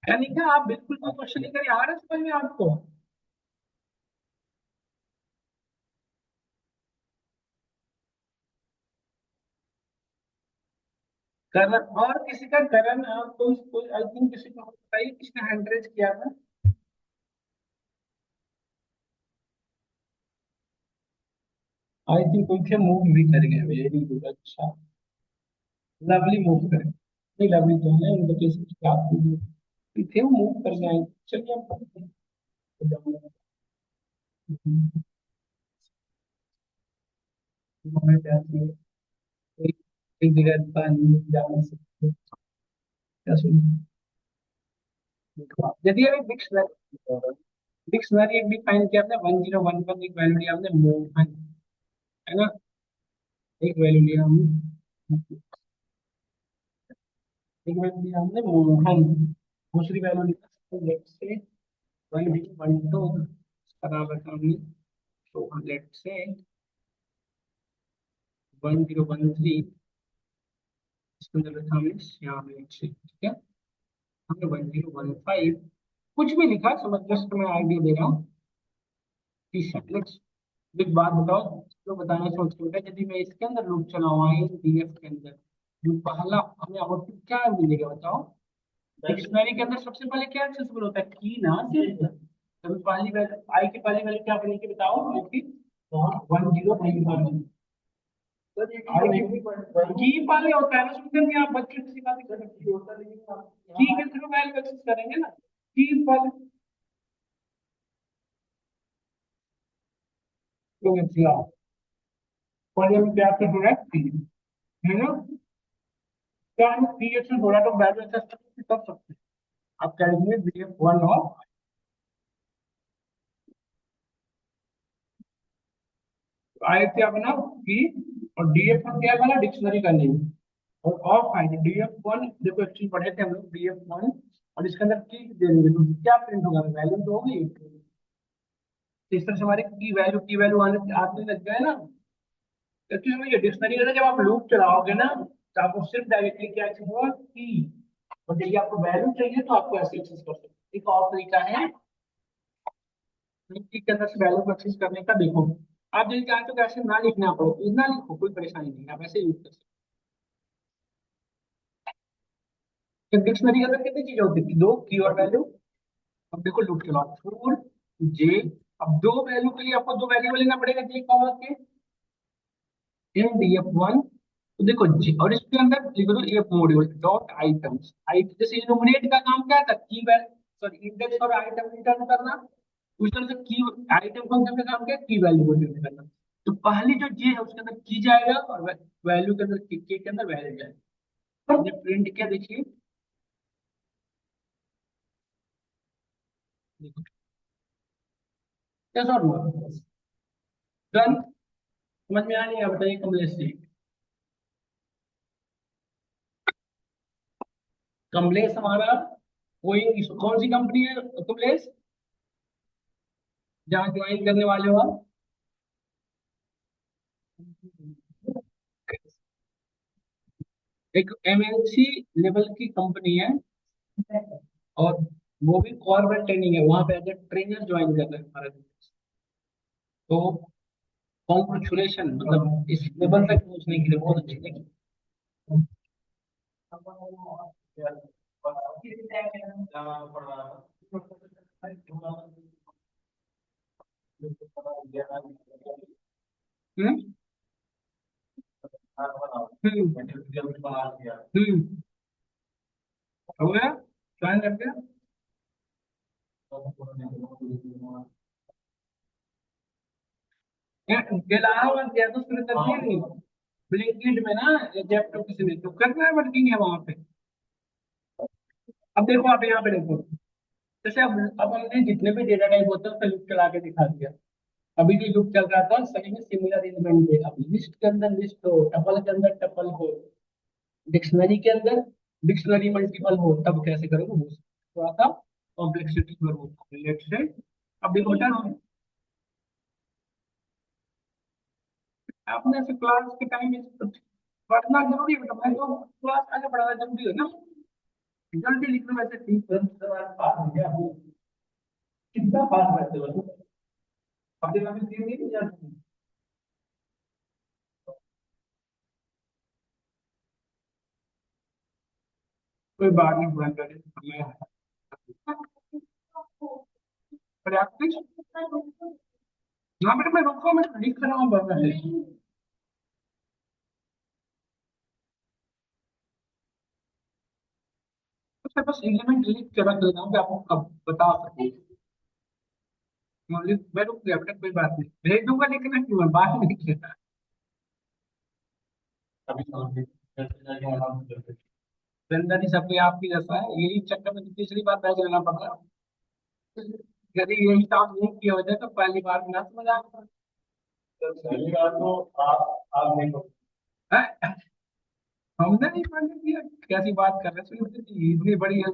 यानी क्या आप बिल्कुल कोई क्वेश्चन नहीं करे, आ रहा है समझ में आपको? करण, और किसी का करण, कोई कोई आई थिंक किसी को बताइए किसने हैंड रेज किया था? आई थिंक कोई थे, मूव भी कर गए, वेरी गुड, अच्छा। लवली मूव कर, नहीं लवली तो है उनका केस आप थे, वो मूव कर गए। चलिए हम पढ़ते हैं। हमें क्या चाहिए? एक एक जगह पानी जाने से क्या सुनिए। यदि अभी डिक्शनरी, डिक्शनरी एक डिफाइन किया आपने 1011, एक वैल्यू लिया आपने मोहन, है ना? एक वैल्यू लिया हमने, एक वैल्यू लिया हमने मोहन, दूसरी वैल्यू लिया लेट से 1012 बराबर था हमने, तो लेट से 1013, इसके अंदर रखा हमने श्याम लेट से, ठीक है। हमने 1015 कुछ भी लिखा, समझ, जस्ट मैं आइडिया दे रहा हूँ। ठीक है, नेक्स्ट। एक बात बताओ, तो बताना सोच के बेटा, यदि मैं इसके अंदर लूप चलाऊँ डीएफ के अंदर, जो पहला हमें आउटपुट क्या मिलेगा बताओ? डिक्शनरी के अंदर सबसे पहले क्या एक्सेसिबल होता है, की ना सिर्फ। तभी पहली वैल्यू आई की पहली वैल्यू क्या बनेगी बताओ? की 10 की पहले होता है ना, सुनकर नहीं आप बच्चे किसी बात की के थ्रू वैल्यू एक्सेस करेंगे ना, की पहले तो पहले में क्या कर रहा है, है ना? क्या हम पी एच में थोड़ा तो वैल्यू एक्सेस कर सकते हैं। आप कैलकुलेट डीएफ वन ऑफ, आए थे अपना की, और डीएफ वन क्या बना, डिक्शनरी का नेम, और ऑफ आएंगे डीएफ वन। देखो एक्चुअली पढ़े थे हम लोग डीएफ वन, और इसके अंदर की दे देंगे तो क्या प्रिंट होगा, वैल्यू तो होगी। तो इस तरह से हमारे की वैल्यू आने आने लग गए ना। क्योंकि हमें ये डिक्शनरी है ना, जब आप लूप चलाओगे ना, तो आपको सिर्फ डायरेक्टली क्या चीज होगा, की। और यदि आपको वैल्यू चाहिए तो आपको ऐसे एक्सेस कर सकते हैं। एक और तरीका है की के अंदर से वैल्यू को एक्सेस करने का, देखो। आप यदि चाहते हो कि ऐसे ना लिखना पड़े तो ना लिखो, कोई परेशानी नहीं, आप ऐसे यूज कर सकते हो। डिक्शनरी के अंदर कितनी चीजें होती है, दो, की और वैल्यू। अब देखो लूप चलाओ, फॉर जे, अब दो वैल्यू के लिए आपको दो वैल्यू लेना पड़ेगा, जे कॉमा के, इन डीएफ वन। तो देखो जी, और इसके अंदर लिख दो एफ मॉड्यूल डॉट आइटम्स, आई जैसे इनोमिनेट का काम क्या था, की वैल्यू, सॉरी इंडेक्स और आइटम रिटर्न करना। उस तरह से की आइटम फंक्शन का काम क्या, की वैल्यू को रिटर्न करना। तो पहली जो जे है उसके अंदर की जाएगा, और वैल्यू के अंदर के अंदर वैल्यू जाएगा। हमने प्रिंट किया देखिए, देखो यस और नो? डन? समझ में आ रही है? बताइए कमलेश जी। कमलेश हमारा कोई कौन सी कंपनी है कमलेश, जहाँ ज्वाइन करने वाले हो आप? एक एमएनसी लेवल की कंपनी है, और वो भी कॉर्पोरेट ट्रेनिंग है, वहां पे अगर ट्रेनर ज्वाइन कर रहे हैं हमारे, तो कॉन्ग्रेचुलेशन, मतलब इस लेवल तक पहुंचने के लिए बहुत अच्छी लगी। हम्म हम्म, हो गया, ज्वाइन कर दिया। दिलारा मत दिया तो उसने कर दिया नहीं, ब्लिंकिट में ना, जेप्टो किसी में तो करना है, वर्किंग है वहां पे। अब देखो, आप यहाँ पे देखो, जैसे अब हमने जितने भी डेटा टाइप होते हैं उसका लुक चला के दिखा दिया। अभी भी लुक चल रहा था, सही में सिमिलर एलिमेंट है, अब लिस्ट के अंदर लिस्ट हो, टपल के अंदर टपल हो, डिक्शनरी के अंदर डिक्शनरी मल्टीपल हो, तब कैसे करोगे वो थोड़ा सा कॉम्प्लेक्सिटी पर हो। लेट्स से अब देखो बेटा, आपने ऐसे क्लास के टाइम में पढ़ना जरूरी है बेटा, मैं तो क्लास आगे बढ़ाना जरूरी है ना। जल्दी लिख लो, वैसे ठीक है, पास हो गया। कितना पास रहते हो अपने में तीन दिन या कोई बात नहीं, बुरा करे हमें प्रैक्टिस। हाँ बेटा, मैं रुको, मैं लिख रहा हूँ बस है। तो सर बस एलिमेंट लिख के रख देता हूँ कि आपको कब बता सकूँ। मैं रुक गया बेटा, कोई बात नहीं, भेज दूंगा, लेकिन क्यों है बात नहीं किया। अभी समझ गए। जिंदगी सबके आपकी जैसा है, यही चक्कर में तो तीसरी बार बैठ जाना पड़ रहा है। यदि यही काम नहीं किया होता तो पहली बार में ना समझ आ गया। तो पहली बार तो आप नहीं को हैं? हमने नहीं पढ़ने दिया, कैसी बात कर रहे हैं, सुनिए जी, इतनी बड़ी है।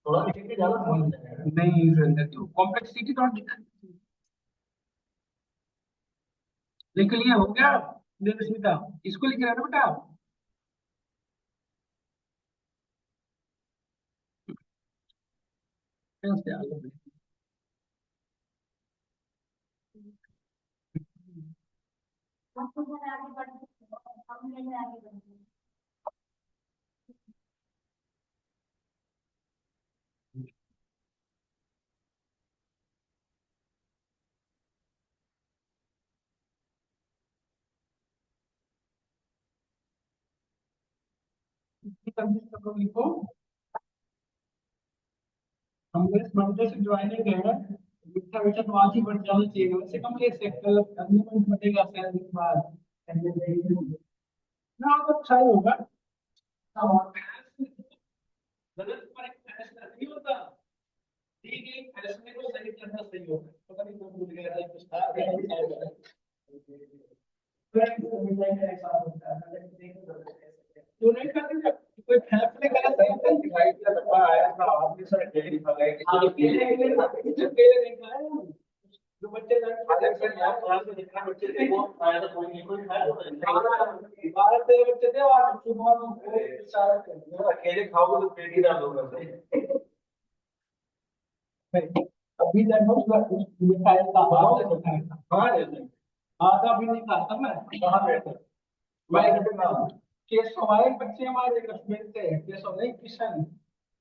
थोड़ा लिख के ज्यादा समझ नहीं, सुरेंद्र कॉम्प्लेक्सिटी थोड़ा लिख लिया, हो गया। देखो स्मिता, इसको लिख रहे हो ना बेटा आप? कैसे आगे बढ़े? लिखो, हमने इस मंडे से ज्वाइनिंग है, मीठा मीठा तो आज ही बढ़ जाना चाहिए, वैसे कम ले सकते हैं, अगले मंथ बढ़ेगा सैलरी के बाद। ना तो अच्छा ही होगा। हाँ, गलत पर एक फैसला नहीं होता, दी गई फैसले को सही करना सही होता है। पता नहीं कौन भूल गया था, कुछ था तो नहीं करते, कोई फैसले गलत है तो दिखाई दिया तो आया था आपने सर डेली भगाई अकेले नहीं खाए, जो बच्चे सर यहाँ क्लास में जितने बच्चे थे वो आया था, कोई नहीं, कोई खाया तो 12-13 बच्चे थे, और सुबह में सारा अकेले खाओगे तो पेट ही दर्द होगा। अभी लगभग मिठाई का भाव है, मिठाई का कहाँ रहते हैं? आधा भी नहीं खाता मैं, कहाँ रहते हैं? मैं केशव, हमारे बच्चे हमारे कश्मीर से हैं, केशव नहीं, किशन।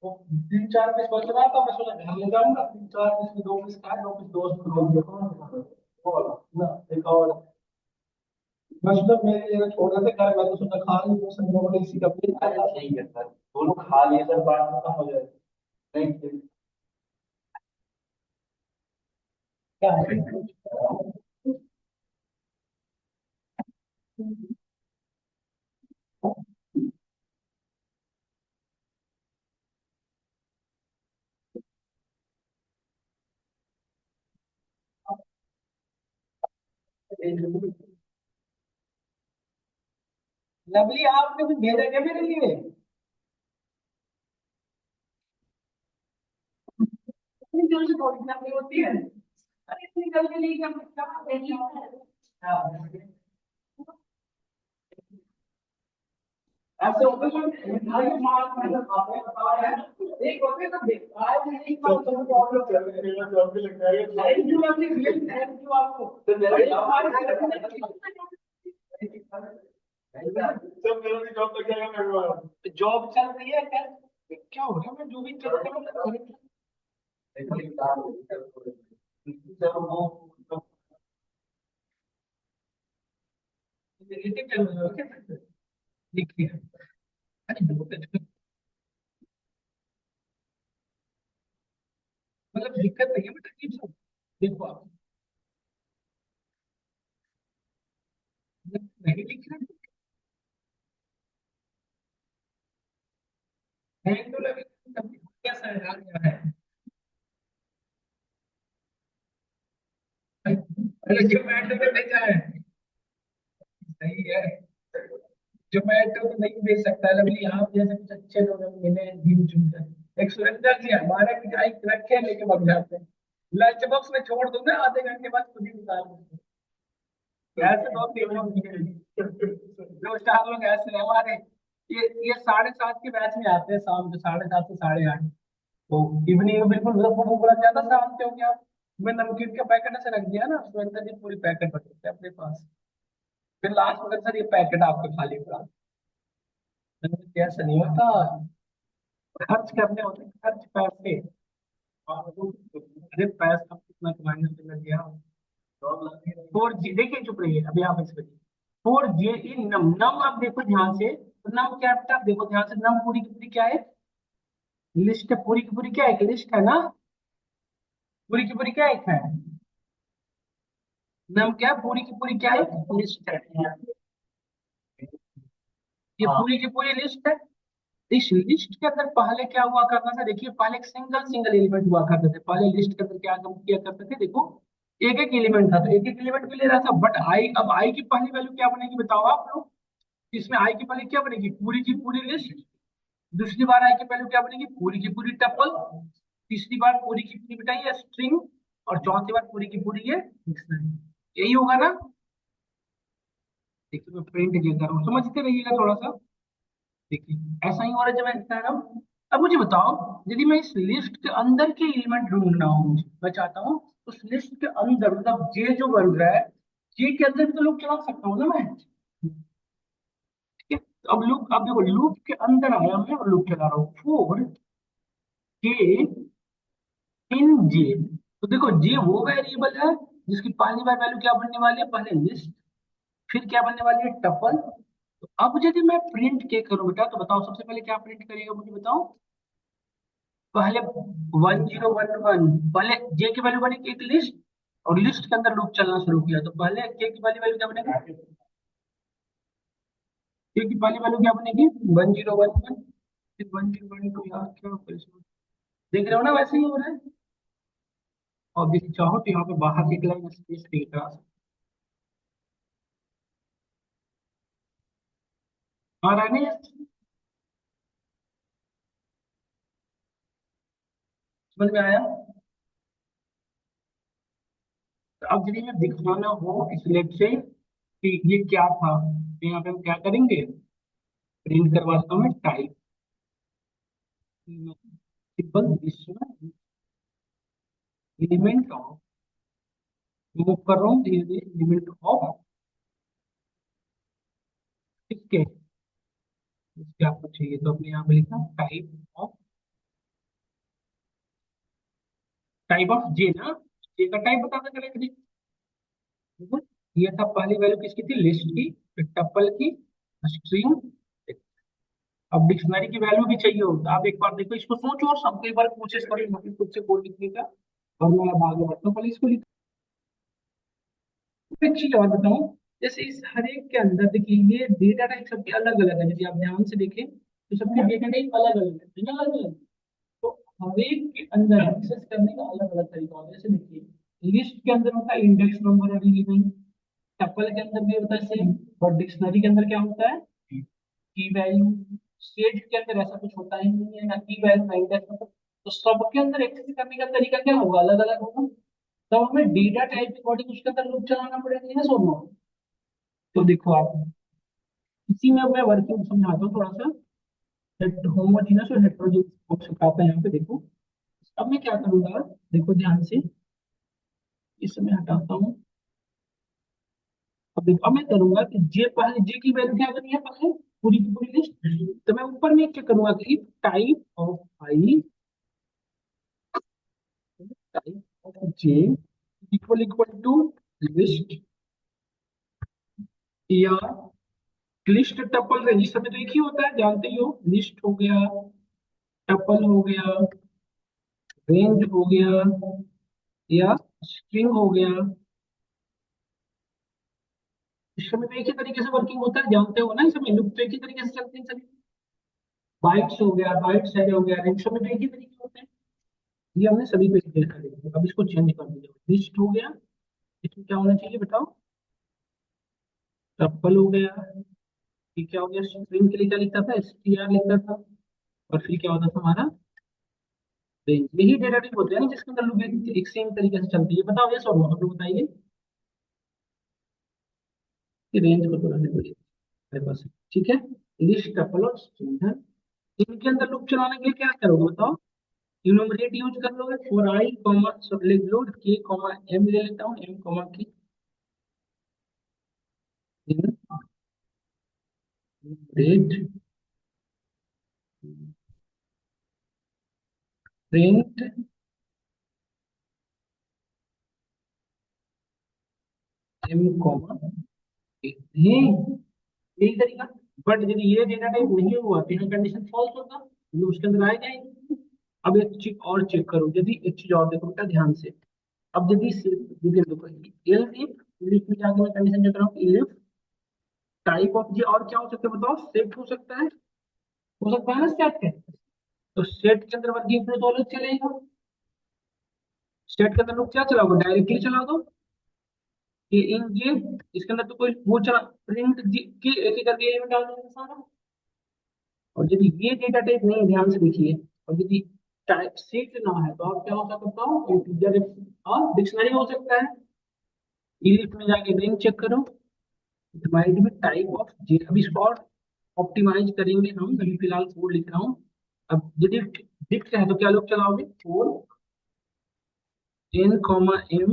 वो 3-4 पीस बच रहा था, मैं सोचा घर ले जाऊंगा, 3-4 पीस में 2 पीस खाए, 2 पीस दोस्त को दे दिया। वो वाला ना, एक और मैं सोचा मेरे लिए छोड़ रहे थे घर, मैं तो सोचा खा ली, वो संग में इसी का पेट खाया, ठीक है सर, दोनों खा लिए सर, बात खत्म हो जाए। नहीं, क्या है? लवली आपने कुछ भेजा क्या मेरे लिए? इतनी जोर से थोड़ी ना होती है। अरे इतनी जल्दी नहीं कर सकता। हाँ। ऐसे होते हैं आगे मार मैंने खाते हैं बता रहे हैं एक होते तो आज नहीं का तो प्रॉब्लम चल रही है जॉब भी लगता है थैंक यू अपनी रियल थैंक यू आपको तो मेरे हमारे सब मेरा भी जॉब लग जाएगा मेरे को जॉब चल रही है क्या? क्या हो रहा है मैं जो भी चल रहा हूँ रिलेटिव चल रहा है क्या? देखिए अरे मतलब दिक्कत नहीं है बट अजीब सा देखो आप नहीं लिख रहे हैं तो लगे कैसा है यार क्या है अरे जोमेटो पे भेजा है सही है जोमेटो तो नहीं भेज सकता लवली आप जैसे कुछ अच्छे लोग हमें मिले हैं जीव चुनकर एक सुरेंद्र जी हमारे की गाय रखे हैं लेके भाग जाते हैं लंच बॉक्स में छोड़ दो ना आधे घंटे बाद खुद ही निकाल दो ऐसे दो तीन लोग दो चार लोग ऐसे हैं हमारे ये 7:30 के बैच में आते हैं शाम के 7:30 से 8:30 तो इवनिंग में बिल्कुल मतलब भूख लग जाता शाम के हो गया मैं नमकीन के पैकेट ऐसे रख दिया ना सुरेंद्र जी पूरी पैकेट रखते हैं अपने पास फिर लास्ट में सर ये पैकेट आपके खाली पड़ा मैंने कहा, कैसे नहीं होता खर्च करने होते हैं, खर्च पैसे अरे पैसा कितना कमाने से लग गया 4G देखिए चुप रहिए अभी आप इस 4G इन नम नम आप देखो ध्यान से तो नम क्या है आप देखो ध्यान से नम पूरी की पूरी क्या है लिस्ट है पूरी की पूरी क्या है लिस्ट है ना पूरी की पूरी क्या है नम क्या है पूरी की पूरी क्या है लिस्ट है ये पूरी की पूरी लिस्ट है इस लिस्ट के अंदर पहले क्या हुआ करता था देखिए पहले एक सिंगल सिंगल एलिमेंट हुआ करते थे पहले लिस्ट के अंदर क्या किया करते थे देखो एक एक एलिमेंट था तो एक एक एलिमेंट भी ले रहा था बट आई अब आई की पहली वैल्यू क्या बनेगी बताओ आप लोग इसमें आई की पहले क्या बनेगी पूरी की पूरी लिस्ट दूसरी बार आई की वैल्यू क्या बनेगी पूरी की पूरी टपल तीसरी बार पूरी की पूरी बताइए स्ट्रिंग और चौथी बार पूरी की पूरी ये डिक्शनरी यही होगा ना देखिए मैं प्रिंट ये कर रहा हूँ समझते रहिएगा थोड़ा सा देखिए ऐसा ही हो रहा है जब मैं कह रहा हूँ अब मुझे बताओ यदि मैं इस लिस्ट के अंदर के एलिमेंट ढूंढना हूँ मुझे मैं चाहता हूँ उस लिस्ट के अंदर मतलब जे जो बन रहा है जे के अंदर भी तो लूप चला सकता हूँ ना मैं ठीक है तो अब लूप अब देखो लूप के अंदर आया मैं और लूप चला रहा हूँ फोर के इन जे तो देखो जे वो वेरिएबल है जिसकी पहली बार वैल्यू क्या बनने वाली है पहले लिस्ट फिर क्या बनने वाली है टपल तो अब यदि मैं प्रिंट के करूँ बेटा तो बताओ सबसे पहले क्या प्रिंट करेगा मुझे बताओ पहले 1011 पहले जे की वैल्यू बनेगी एक लिस्ट और लिस्ट के अंदर लूप चलना शुरू किया तो पहले के की पहली वैल्यू क्या बनेगी के की पहली वैल्यू क्या बनेगी 1011 फिर 1012 यार क्या होगा इसमें देख रहे हो ना वैसे ही हो रहा है और यदि चाहो तो यहाँ पे बाहर एक लाइन स्पेस देख रहा आ रहा है नहीं समझ में आया तो अब यदि मैं दिखाना हो इस लेट से कि ये क्या था तो यहाँ पे हम क्या करेंगे प्रिंट करवा देता हूँ मैं type simple element of move कर रहा हूँ धीरे धीरे एलिमेंट ऑफ इसके इसके आपको चाहिए तो अपने यहाँ पे लिखा टाइप ऑफ जे ना जे का टाइप बता दें चले देखो ये था पहली वैल्यू किसकी थी लिस्ट की फिर टपल की स्ट्रिंग अब डिक्शनरी की वैल्यू भी चाहिए हो तो आप एक बार देखो इसको सोचो और सबको एक बार कोशिश करो मतलब खुद से कोड लिखने का और मैं अब आगे बढ़ता हूँ पहले इसको लिख एक चीज और बताऊं जैसे इस हर एक के अंदर देखिए ये डेटा टाइप सबके अलग अलग है यदि आप ध्यान से देखें तो सबके डेटा टाइप अलग अलग है ना अलग अलग तो हर एक के अंदर एक्सेस करने का अलग अलग तरीका होता है जैसे देखिए लिस्ट के अंदर होता है इंडेक्स नंबर और एलिमेंट टपल के अंदर भी होता है सेम, और डिक्शनरी के अंदर क्या होता है, की वैल्यू। स्टेट के अंदर ऐसा कुछ होता ही नहीं है, ना की वैल्यू ना इंडेक्स, तो सबके अंदर एक्सेस करने का तरीका क्या होगा, अलग अलग होगा। तो हमें डेटा टाइप के अकॉर्डिंग उसके अंदर लूप चलाना पड़ेगा ना सोनो। तो देखो आप, इसी में मैं वर्किंग समझाता हूँ थोड़ा सा। होमोजीनस और हेट्रोजीनस सिखाता है यहाँ पे, देखो। अब मैं क्या करूंगा, देखो ध्यान से, इस समय हटाता हूँ। अब देखो, अब मैं करूंगा कि जे, पहले जे की वैल्यू क्या बनी है, पहले पूरी की पूरी लिस्ट। तो मैं ऊपर में क्या करूंगा कि type of I, type of J equal equal to list, या लिस्ट टपल रेंज, इस समय तो एक ही होता है, जानते ही हो, लिस्ट हो गया, टपल हो गया, रेंज हो गया, या स्ट्रिंग हो गया। इस समय तो एक ही तरीके से वर्किंग होता है, जानते हो ना, इस समय लूप तो एक ही तरीके से चलते हैं सभी। बाइट्स हो गया, बाइट्स है हो गया, रेंज समय तो एक ही तरीके होते हैं। ये हमने सभी पे देखा है। अब इसको चेंज कर दिया, लिस्ट हो गया, इसमें क्या होना चाहिए बताओ, टपल हो गया, ये क्या हो गया, स्ट्रिंग के लिए क्या लिखता था, str लिखता था, और फिर क्या होता था हमारा, रेंज। यही डेटा टाइप होते हैं ना जिसके अंदर लूप एक सेम तरीके से चलती है। बताओ, ये सॉल्व आप लोग बताइए कि रेंज को थोड़ा मेरे पास, ठीक है। लिस्ट, टपल और स्ट्रिंग है, इनके अंदर लूप चलाने के लिए क्या करोगे बताओ, न्यूमरेट यूज कर लोगे, फॉर आई कॉमा, सब लिख लो, के कॉमा एम ले लेता हूँ, एम कॉमा की रेट प्रिंट एम कॉमा, यही यही तरीका। बट यदि ये डेटा टाइप नहीं हुआ तो यहाँ कंडीशन फॉल्स होगा, तो उसके अंदर आएगा ही नहीं। अब एक चीज और चेक करो, यदि एक चीज और देखो बेटा ध्यान से। अब यदि यदि देखो, इफ इफ में जाके मैं कंडीशन चेक कर रहा हूँ, इफ टाइप ऑफ जी, और क्या हो सकता है बताओ, सेट हो सकता है ना सेट के। तो सेट के अंदर वर्किंग फ्लो तो अलग चलेगा, सेट के अंदर लोग क्या चलाओगे, डायरेक्टली चला दो कि इन जे, इसके अंदर तो कोई वो चला, प्रिंट जी के एक एक करके एलिमेंट डाल देंगे सारा। और यदि ये डेटा टाइप नहीं है, ध्यान से देखिए, और यदि टाइप सीट ना है तो आप क्या हो सकता हो, इंटीजर और डिक्शनरी हो सकता है। इलिट में जाके रेंज चेक करो, it might be type of J. अब इसको और ऑप्टिमाइज करेंगे हम, अभी फिलहाल कोड लिख रहा हूँ। अब यदि डिक्स है तो क्या लोग चलाओगे, फोर एन कॉमा एम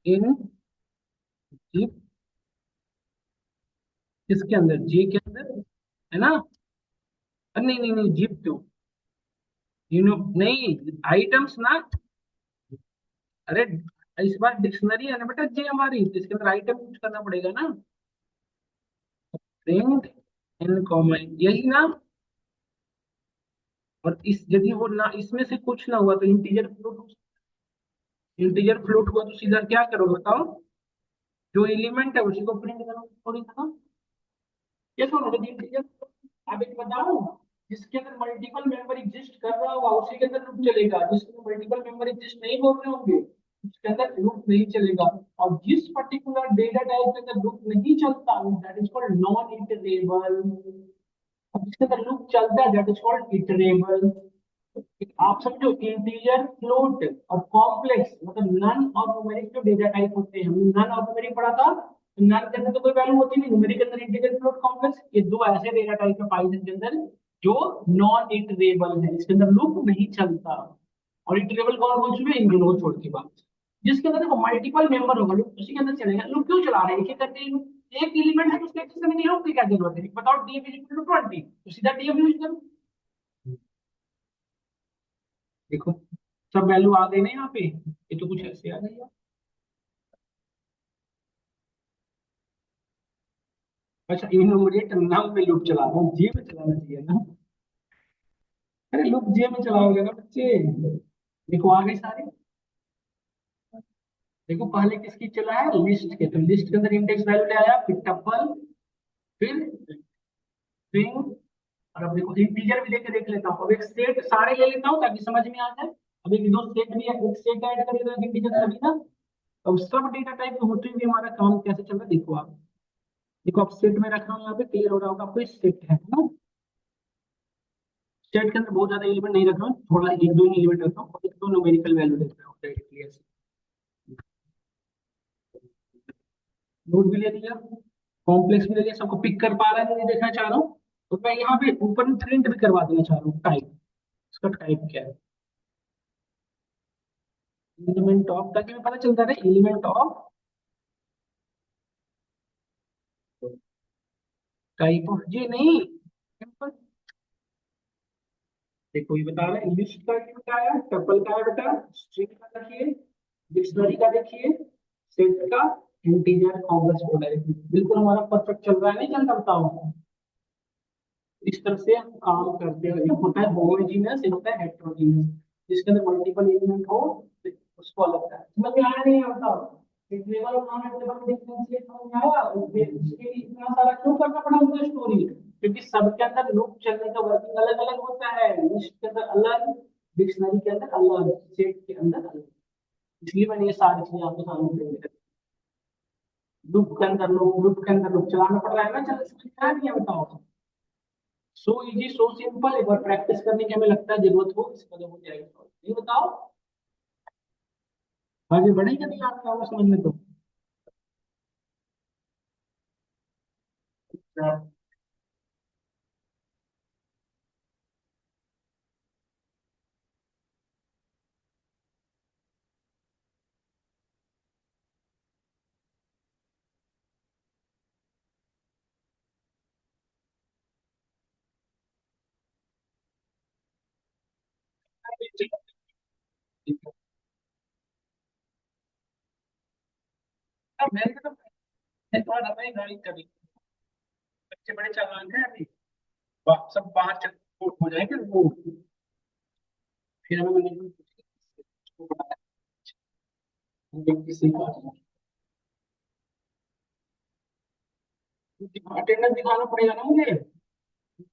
इन किसके अंदर, जे के अंदर, है ना। अरे नहीं नहीं नहीं, जिप क्यों, नहीं, आइटम्स ना। अरे इस बार डिक्शनरी है ना बेटा जे हमारी, तो इसके अंदर आइटम यूज करना पड़ेगा ना, प्रिंट इन कॉमन, यही ना। और इस यदि वो ना, इसमें से कुछ ना हुआ तो इंटीजर फ्लोट, इंटीजर फ्लोट हुआ तो सीधा क्या करो बताओ, जो एलिमेंट है उसी को प्रिंट करो, थोड़ी सा। ये तो यदि इंटीजर, आप एक बताओ, जिसके अंदर मल्टीपल मेंबर एग्जिस्ट कर रहा होगा उसी के अंदर लूप चलेगा, जिसके मल्टीपल मेंबर एग्जिस्ट नहीं हो रहे होंगे उसके अंदर लूप नहीं चलेगा। और जिस पर्टिकुलर डेटा टाइप के अंदर लूप नहीं चलता, that is called non iterable. जिसके अंदर लूप चलता है दैट इज कॉल्ड इटरेबल। आप समझो, इंटीजर, फ्लोट और कॉम्प्लेक्स, मतलब नन और न्यूमेरिक जो डेटा टाइप होते हैं, हमने नन और न्यूमेरिक पढ़ा था, तो नन के अंदर तो कोई वैल्यू होती नहीं, न्यूमेरिक के अंदर इंटीजर, फ्लोट, कॉम्प्लेक्स, ये दो ऐसे डेटा टाइप है पाइथन के अंदर जो नॉन इटरेबल है, इसके अंदर लूप नहीं चलता। और इटरेबल कौन कौन से, इन दोनों को छोड़ के बात, जिसके अंदर देखो मल्टीपल मेंबर होगा लूप उसी के अंदर चलेगा। लूप क्यों चला रहे हैं, एक एक करके एक एलिमेंट है तो उसके एक्सेस में नहीं, लूप की क्या जरूरत है, बताओ, डी इज इक्वल टू 20, तो सीधा डी यूज करो। देखो सब वैल्यू आ गई ना यहाँ पे, ये तो कुछ ऐसे आ गई है। अच्छा, इन्यूमरेट नाम में लूप चला रहा हूँ, जे में चलाना चाहिए ना। अरे लूप जे में चलाओगे ना बच्चे। देखो आ गए सारे। देखो पहले किसकी चला है, लिस्ट के, तो लिस्ट के अंदर इंडेक्स वैल्यू ले आया, फिर टपल, फिर स्ट्रिंग, और अब देखो इंटीजर भी लेके देख लेता हूँ। अब एक सेट सारे ले लेता हूँ ताकि समझ में आ जाए। अब एक दो सेट भी है, एक सेट ऐड करेगा इंटीजर सभी ना, अब सब डेटा टाइप होते हुए हमारा काम कैसे चल रहा है देखो आप। देखो आप सेट में रखा हूँ यहाँ पे, क्लियर हो रहा होगा आपको, सेट है ना। सेट के अंदर बहुत ज्यादा एलिमेंट नहीं रखा हूँ, थोड़ा एक दो ही एलिमेंट रखा हूँ और एक दो न्यूमेरिकल वैल्यू देख रहा हूँ डायरेक्टली ऐसे। नोट भी ले लिया, कॉम्प्लेक्स भी ले लिया, सबको पिक कर पा रहा है नहीं देखना चाह रहा हूँ। तो मैं यहाँ पे ऊपर में प्रिंट भी करवा देना चाह रहा हूँ टाइप। इसका टाइप क्या है, एलिमेंट ऑफ, ताकि हमें पता चलता रहे एलिमेंट ऑफ टाइप ऑफ ये नहीं, सिंपल। देखो ये बता रहा है लिस्ट का क्या है, टपल का है बेटा, स्ट्रिंग का देखिए, डिक्शनरी का देखिए, सेट का, इंटीजर, कॉम्प्लेक्स को डायरेक्टली। बिल्कुल हमारा परफेक्ट चल रहा है, नहीं चल रहा बताओ। इस तरह से हम काम करते हैं। एक होता है होमोजेनियस, एक होता है हेटेरोजेनियस, जिसके अंदर मल्टीपल एलिमेंट हो तो उसको अलग करना है। समझ में आया नहीं बताओ। एक लेवल उठाना, टेबल डिफरेंशिएट समझ में आया, उसके लिए इतना सारा क्यों करना पड़ा मुझे स्टोरी, क्योंकि सबके अंदर लूप चलने का वर्किंग अलग अलग होता है। लिस्ट के अंदर अलग, डिक्शनरी के अंदर अलग, सेट के अंदर अलग। इसलिए मैंने ये सारी चीजें आपके सामने प्रेजेंट कर दी। लूप के अंदर लूप, लूप के अंदर लूप चलाना पड़ रहा है ना, चल समझ में आया नहीं है बताओ। सो इजी सो सिंपल, एक बार प्रैक्टिस करने की हमें लगता है जरूरत हो, इसका जब हो जाएगा। ये बताओ आगे बढ़ेगा नहीं आपका वो समझ में तो। मैंने तो थोड़ा अपनी ड्राइंग करी, बच्चे बड़े चालाक हैं अभी, सब बाहर चल हो जाएंगे वो, फिर हमें मैनेजमेंट किसी का अटेंडेंस दिखाना पड़ेगा ना मुझे।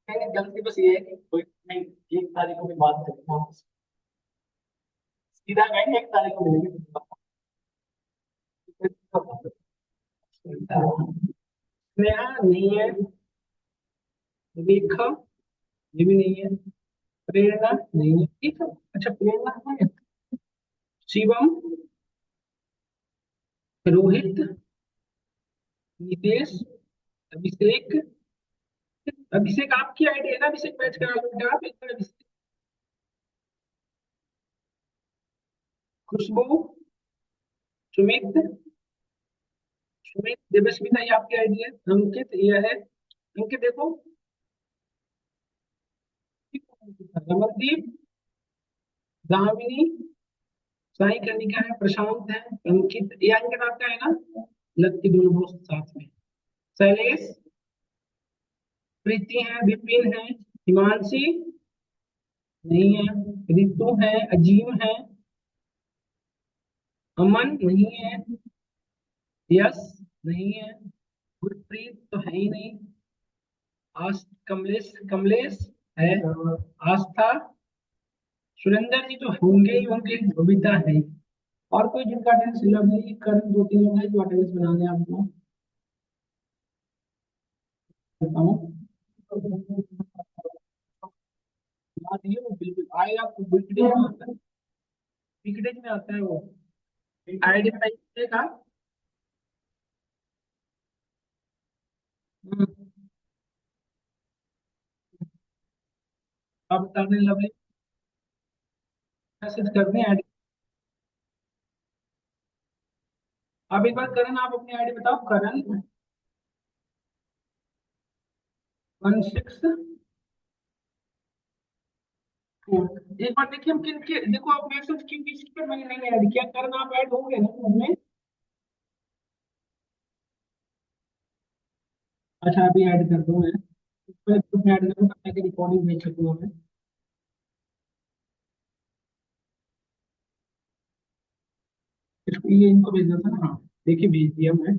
मैंने गलती बस ये है कि कोई नहीं, 1 तारीख को भी बात करेंगे, सीधा कहेंगे 1 तारीख को मिलेंगे। स्नेहा नहीं है, रेखा ये भी नहीं है, प्रेरणा नहीं है, ठीक है। अच्छा प्रेरणा है, शिवम, रोहित, नितेश, अभिषेक। अभिषेक आपकी आईडी है ना, अभिषेक बैच करा लो आप एक बार। अभिषेक, खुशबू, सुमित, सुमित, देवस्मिता ये आपकी आईडी है। अंकित ये है, अंकित देखो, रमनदीप, दामिनी, साई कनिका है, प्रशांत है, अंकित ये अंकित आपका है ना, लकी दोनों दोस्त साथ में। शैलेश, प्रीति है, विपिन है, हिमांशी नहीं है, रितु है, अजीम है, अमन नहीं है, यश नहीं है, गुरप्रीत तो है ही नहीं, कमलेश, कमलेश है, आस्था, सुरेंद्र जी तो होंगे ही होंगे, बबीता है। और कोई जिनका अटेंडेंस लवली करण, 2 3 लोग हैं जो अटेंडेंस बनाने आपको बताऊं। बात ये वो बिल्कुल आएगा आपको, वीकडेज में आता है, वीकडेज में आता है वो। आईडी बताइए का। हम्म, आप बता दें लवली, मैसेज कर दें आईडी। आप एक बार करण, आप अपनी आईडी बताओ, करण 16। एक बार देखिए हम किन के, देखो आप मैसेज क्यों किसी पे मैंने नहीं ऐड किया, करण आप ऐड होंगे ना उसमें। अच्छा अभी ऐड कर दूं मैं, मैं ग्रुप में ऐड करूँ ताकि रिकॉर्डिंग भेज सकूँ मैं। इसको ये इनको भेजना था ना, हाँ देखिए भेज दिया मैं।